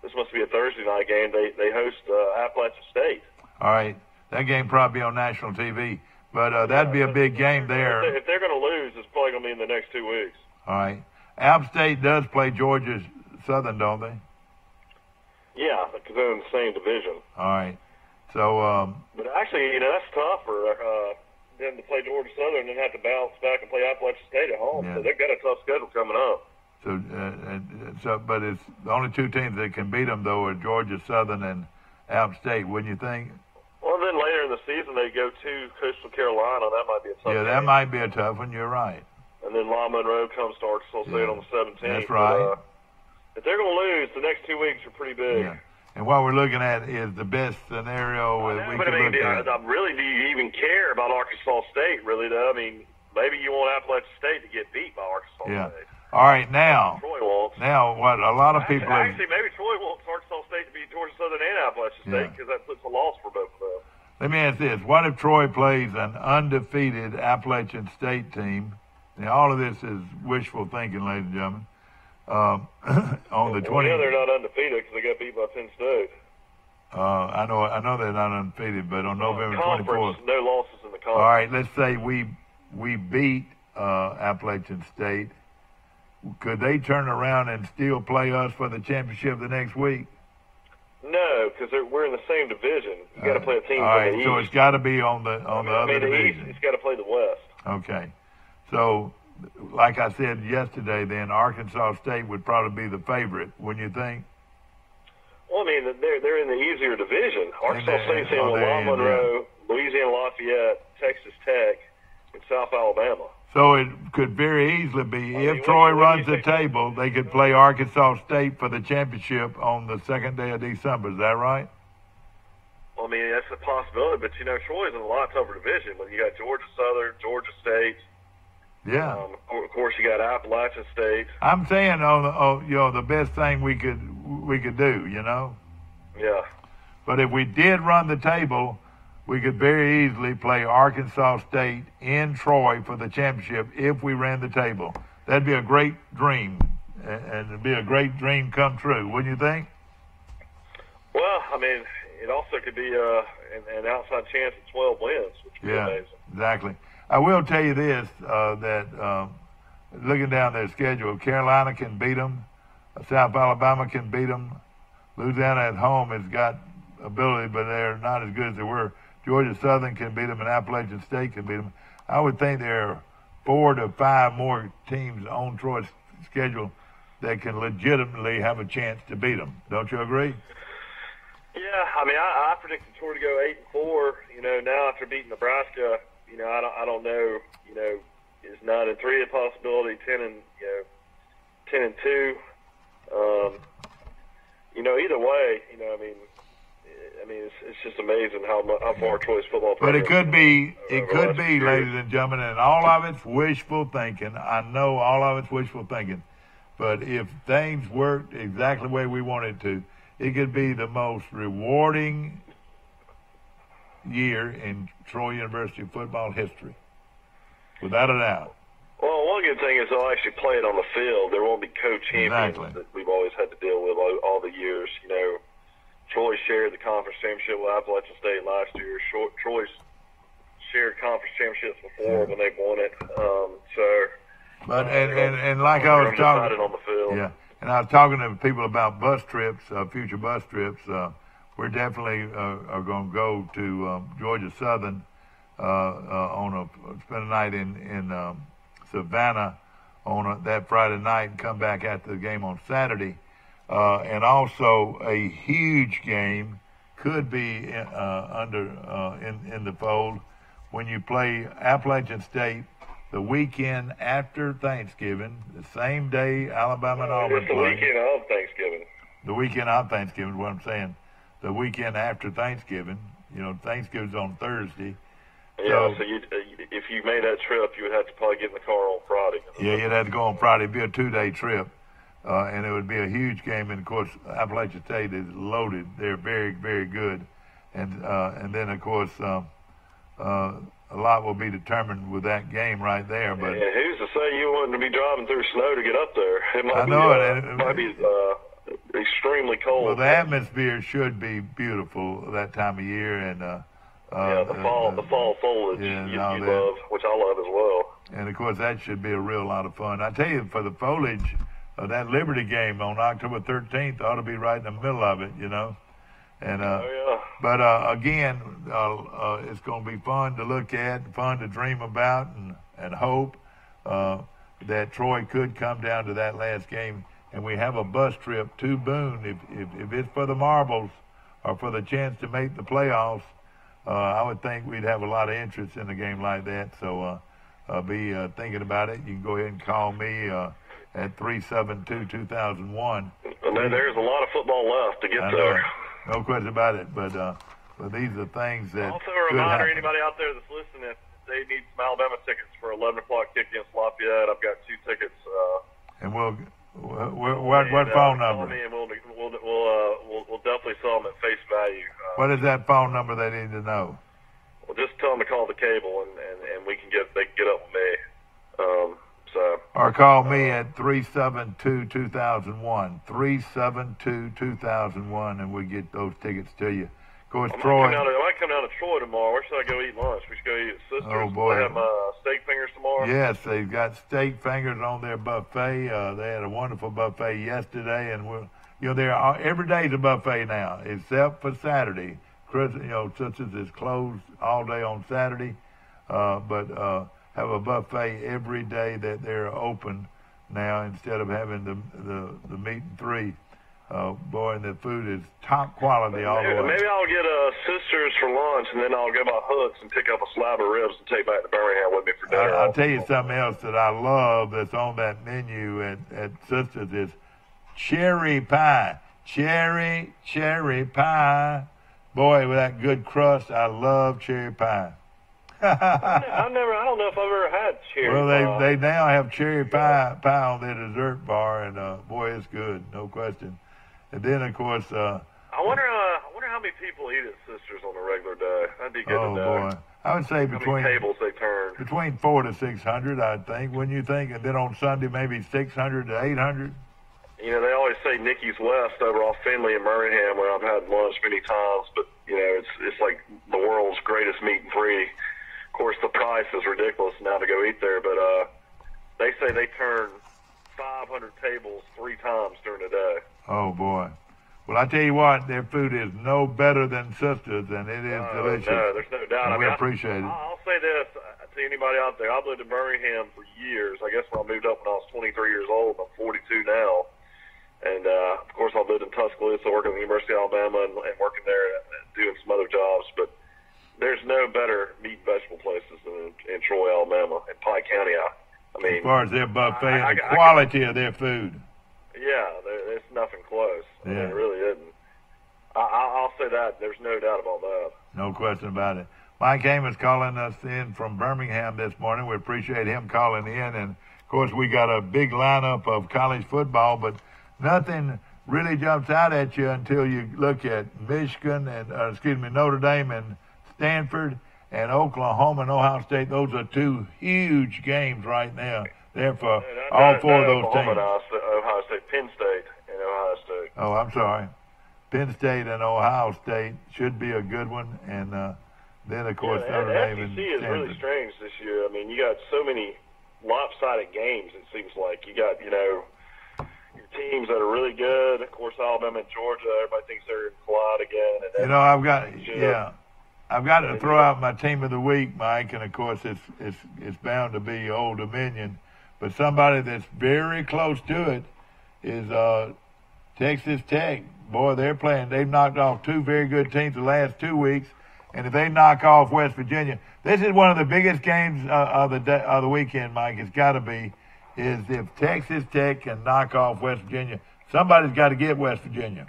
This must be a Thursday night game. They host Appalachian State. All right, that game probably on national TV, but that'd be a big game there. If they're going to lose, it's probably going to be in the next 2 weeks. All right, App State does play Georgia Southern, don't they? Yeah, because they're in the same division. All right. So, but actually, that's tough for them to play Georgia Southern and then have to bounce back and play Appalachian State at home. Yeah. So they've got a tough schedule coming up. But it's the only two teams that can beat them, though, are Georgia Southern and App State, wouldn't you think? Well, then later in the season, they go to Coastal Carolina. That might be a tough game. That might be a tough one. You're right. And then La Monroe comes to Arkansas State on the 17th. That's right. But, if they're going to lose, the next 2 weeks are pretty big. Yeah. And what we're looking at is the best scenario we can look at. Really, do you even care about Arkansas State, really, though? I mean, maybe you want Appalachian State to get beat by Arkansas State. All right, now. Troy wants. Now, what a lot of people Actually, maybe Troy wants Arkansas State to beat Georgia Southern and Appalachian State because that puts a loss for both of them. Let me ask this. What if Troy plays an undefeated Appalachian State team? Now, all of this is wishful thinking, ladies and gentlemen. On the 20. Yeah, they're not undefeated because they got beat by Penn State. I know they're not undefeated, but on November 24th. No losses in the conference. All right, let's say we beat Appalachian State. Could they turn around and still play us for the championship the next week? No, because we're in the same division. You got to play a team all right, from the so East. It's got to be on the other division. The East, it's got to play the West. Okay, so. Like I said yesterday, then Arkansas State would probably be the favorite, wouldn't you think? Well, I mean, they're in the easier division. Arkansas State's in La Monroe, Louisiana Lafayette, Texas Tech, and South Alabama. So it could very easily be, if Troy runs the table, they could play Arkansas State for the championship on the second day of December. Is that right? Well, I mean, that's a possibility, but, Troy's in a lot tougher division. When you got Georgia Southern, Georgia State. Yeah. Of course, you got Appalachian State. I'm saying, the best thing we could do, Yeah. But if we did run the table, we could very easily play Arkansas State in Troy for the championship if we ran the table. That'd be a great dream, and it'd be a great dream come true, wouldn't you think? Well, I mean, it also could be an outside chance at 12 wins, which would be amazing. Exactly. I will tell you this, that looking down their schedule, Carolina can beat them, South Alabama can beat them, Louisiana at home has got ability, but they're not as good as they were. Georgia Southern can beat them, and Appalachian State can beat them. I would think there are 4 to 5 more teams on Troy's schedule that can legitimately have a chance to beat them. Don't you agree? Yeah, I mean, I predicted Troy to go 8-4. Now after beating Nebraska, I don't know. Is 9-3 a possibility? 10-2. Either way, it's just amazing how far Troy's football. But it could be, ladies and gentlemen, and all of it's wishful thinking. I know all of it's wishful thinking, but if things worked exactly the way we wanted to, it could be the most rewarding year in Troy University football history, without a doubt. Well, one good thing is they'll actually play it on the field. There won't be co-champions that we've always had to deal with all the years. Troy shared the conference championship with Appalachian State last year. Troy's shared conference championships before when they've won it. But and like I was talking on the field. Yeah, and I was talking to people about bus trips, future bus trips. we're definitely are going to go to Georgia Southern spend a night in Savannah on that Friday night and come back after the game on Saturday. And also a huge game could be in the fold when you play Appalachian State the weekend after Thanksgiving, the same day Alabama and Auburn play. The weekend of Thanksgiving. The weekend of Thanksgiving is what I'm saying. The weekend after Thanksgiving. Thanksgiving's on Thursday. Yeah, so if you made that trip, you would have to probably get in the car on Friday. Yeah, you'd have to go on Friday. It'd be a 2-day trip. And it would be a huge game. And, of course, Appalachian State is loaded. They're very, very good. And then, of course, a lot will be determined with that game right there. But and who's to say you wouldn't be driving through snow to get up there? It might be extremely cold. Well, the atmosphere should be beautiful that time of year. And the fall foliage you love, which I love as well. And, of course, that should be a real lot of fun. I tell you, for the foliage, that Liberty game on October 13th ought to be right in the middle of it, And but again, it's going to be fun to look at, fun to dream about, and hope that Troy could come down to that last game. And we have a bus trip to Boone if it's for the marbles or for the chance to make the playoffs. I would think we'd have a lot of interest in a game like that. So be thinking about it. You can go ahead and call me at 372-2001. And there's a lot of football left to get there. No question about it. But these are things that also a reminder, anybody out there that's listening, if they need some Alabama tickets for 11 o'clock kick against Lafayette, I've got 2 tickets. And what phone number? Call me and we'll definitely sell them at face value. What is that phone number they need to know? Well, just tell them to call the cable and they can get up with me. Or call me at 372-2001, 372-2001, and we get those tickets to you. Of course, Troy. I might come down to Troy tomorrow. Where should I go eat lunch? We should go eat at Sisters. Oh boy, they have steak fingers tomorrow. Yes, they've got steak fingers on their buffet. They had a wonderful buffet yesterday, and every day's a buffet now, except for Saturday. Sisters is closed all day on Saturday, but have a buffet every day that they're open now instead of having the meat and three. Boy, and the food is top quality all the way. Maybe I'll get Sisters for lunch, and then I'll go by Hooks and pick up a slab of ribs and take back to Birmingham with me for dinner. I'll tell you something else that I love that's on that menu at Sisters is cherry pie. Cherry pie. Boy, with that good crust, I love cherry pie. I don't know if I've ever had cherry pie. Well, they now have cherry pie on their dessert bar, and boy, it's good, no question. And then, of course, I wonder how many people eat at Sisters on a regular day. That'd be good to know. Oh boy, I would say between how many tables they turn. Between 400 to 600, I think. Wouldn't you think? And then on Sunday, maybe 600 to 800. They always say Nicky's West over off Finley in Birmingham, where I've had lunch many times. But it's like the world's greatest meat and three. Of course, the price is ridiculous now to go eat there, but they say they turn 500 tables 3 times during the day. Oh, boy. Well, I tell you what, their food is no better than Sisters, and it is delicious. No, there's no doubt. And we appreciate it. I'll say this to anybody out there. I've lived in Birmingham for years. I guess when I moved up when I was 23 years old. I'm 42 now. And, of course, I've lived in Tuscaloosa, working at the University of Alabama, and working there and doing some other jobs. But there's no better meat and vegetable places than in Troy, Alabama, and Pike County. I mean, as far as their buffet and the quality of their food. Yeah, it's nothing close. Yeah. I mean, it really isn't. I'll say that. There's no doubt about that. No question about it. Mike Amos calling us in from Birmingham this morning. We appreciate him calling in. And, of course, we got a big lineup of college football, but nothing really jumps out at you until you look at Michigan and, Notre Dame and Stanford and Oklahoma and Ohio State. Those are 2 huge games right now. Therefore, all 4 of those teams. Ohio State, Penn State, and Ohio State. Oh, I'm sorry. Penn State and Ohio State should be a good one. And then, of course, Notre Dame and SEC is Stanford. really strange this year. I mean, you got so many lopsided games, it seems like. You got, your teams that are really good. Of course, Alabama and Georgia, everybody thinks they're going to collide again. And You know, I've got to throw out my team of the week, Mike, and of course it's bound to be Old Dominion, but somebody that's very close to it is Texas Tech. Boy, they've knocked off two very good teams the last 2 weeks, and if they knock off West Virginia, this is one of the biggest games of the weekend, Mike. It's got to be, is if Texas Tech can knock off West Virginia. Somebody's got to get West Virginia.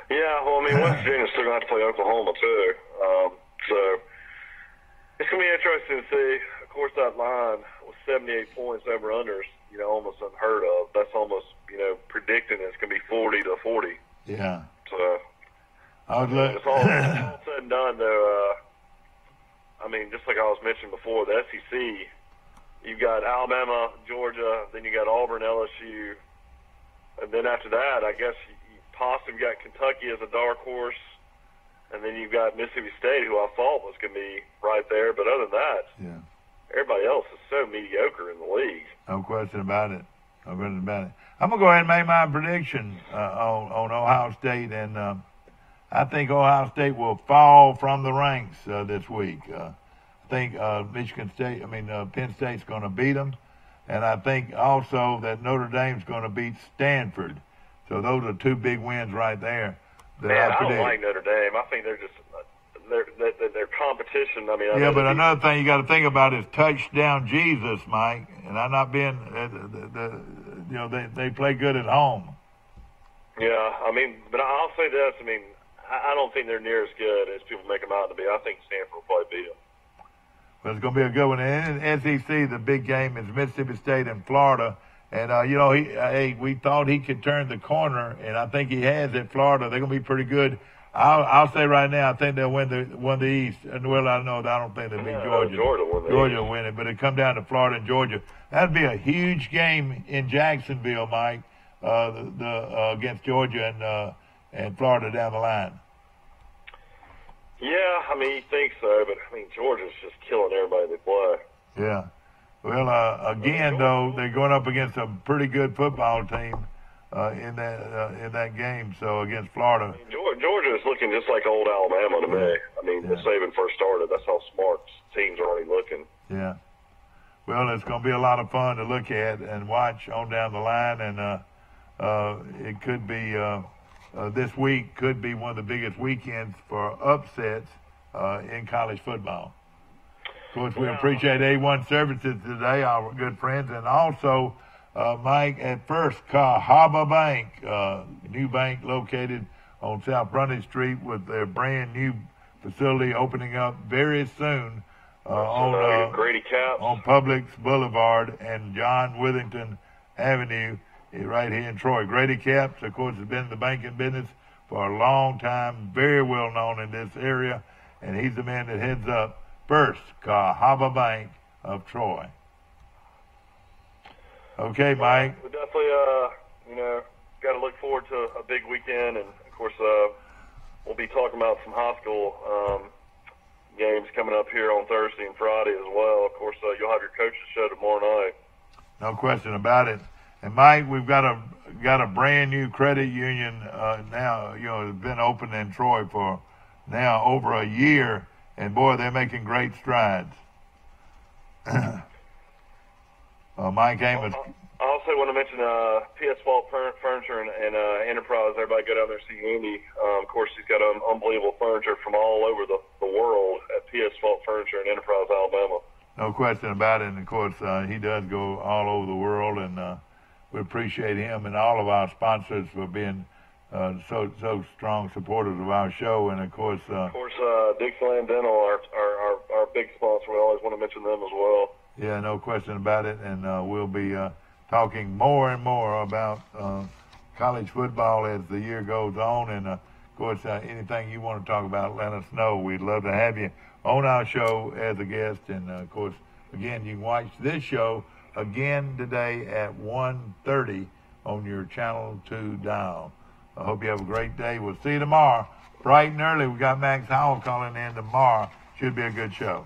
Yeah, well, I mean, West Virginia's still going to have to play Oklahoma, too. So it's going to be interesting to see. Of course, that line with 78 points over unders, you know, almost unheard of. That's almost, you know, predicting it's going to be 40-40. Yeah. So it's all said and done, though. I mean, just like I was mentioning before, the SEC, you've got Alabama, Georgia, then you got Auburn, LSU, and then after that, I guess you possibly got Kentucky as a dark horse, and then you've got Mississippi State, who I thought was going to be right there. But other than that, everybody else is so mediocre in the league. No question about it. I'm going to go ahead and make my prediction on Ohio State, and I think Ohio State will fall from the ranks this week. I think Penn State's going to beat them, and I think also that Notre Dame's going to beat Stanford. So those are two big wins right there. I don't like Notre Dame. I think they're just they're competition. I mean, but another thing you got to think about is touchdown Jesus, Mike. And I'm not being, they play good at home. Yeah, I mean, but I'll say this. I mean, I don't think they're near as good as people make them out to be. I think Stanford will probably beat them. But it's going to be a good one. And in SEC, the big game is Mississippi State and Florida. And, we thought he could turn the corner, and I think he has at Florida. They're going to be pretty good. I'll say right now, I think they'll win the East. And, well, I don't think they'll beat Georgia. Georgia will win it, but it come down to Florida and Georgia. That'd be a huge game in Jacksonville, Mike, against Georgia and Florida down the line. Yeah, I mean, you think so, but, I mean, Georgia's just killing everybody they play. Yeah. Well, again, though, they're going up against a pretty good football team in that game. So against Florida, I mean, Georgia is looking just like old Alabama to me. I mean, when Saban first started, that's how smart teams are already looking. Yeah. Well, it's going to be a lot of fun to look at and watch on down the line, and it could be this week could be one of the biggest weekends for upsets in college football. Of course, we appreciate A1 Services today, our good friends, and also, Mike, at First Cahaba Bank, new bank located on South Brundage Street with their brand new facility opening up very soon on Grady Caps, on Publix Boulevard and John Withington Avenue right here in Troy. Grady Caps, of course, has been in the banking business for a long time, very well known in this area, and he's the man that heads up First Cahaba Bank of Troy. Okay, Mike. We definitely, got to look forward to a big weekend, and of course, we'll be talking about some high school games coming up here on Thursday and Friday as well. Of course, you'll have your coaches show tomorrow night. No question about it. And Mike, we've got a brand new credit union now. It's been open in Troy for now over a year. And, boy, they're making great strides. Mike Amos. I also want to mention PS Fault Furniture and Enterprise. Everybody go down there and see Andy. Of course, he's got unbelievable furniture from all over the world at PS Fault Furniture and Enterprise, Alabama. No question about it. And, of course, he does go all over the world. And we appreciate him and all of our sponsors for being so strong supporters of our show, and of course, Dixieland Dental, our big sponsor. We always want to mention them as well. Yeah, no question about it, and we'll be talking more and more about college football as the year goes on, and of course, anything you want to talk about, let us know. We'd love to have you on our show as a guest, and of course, again, you can watch this show again today at 1:30 on your Channel 2 dial. I hope you have a great day. We'll see you tomorrow. Bright and early, we got Max Howell calling in tomorrow. Should be a good show.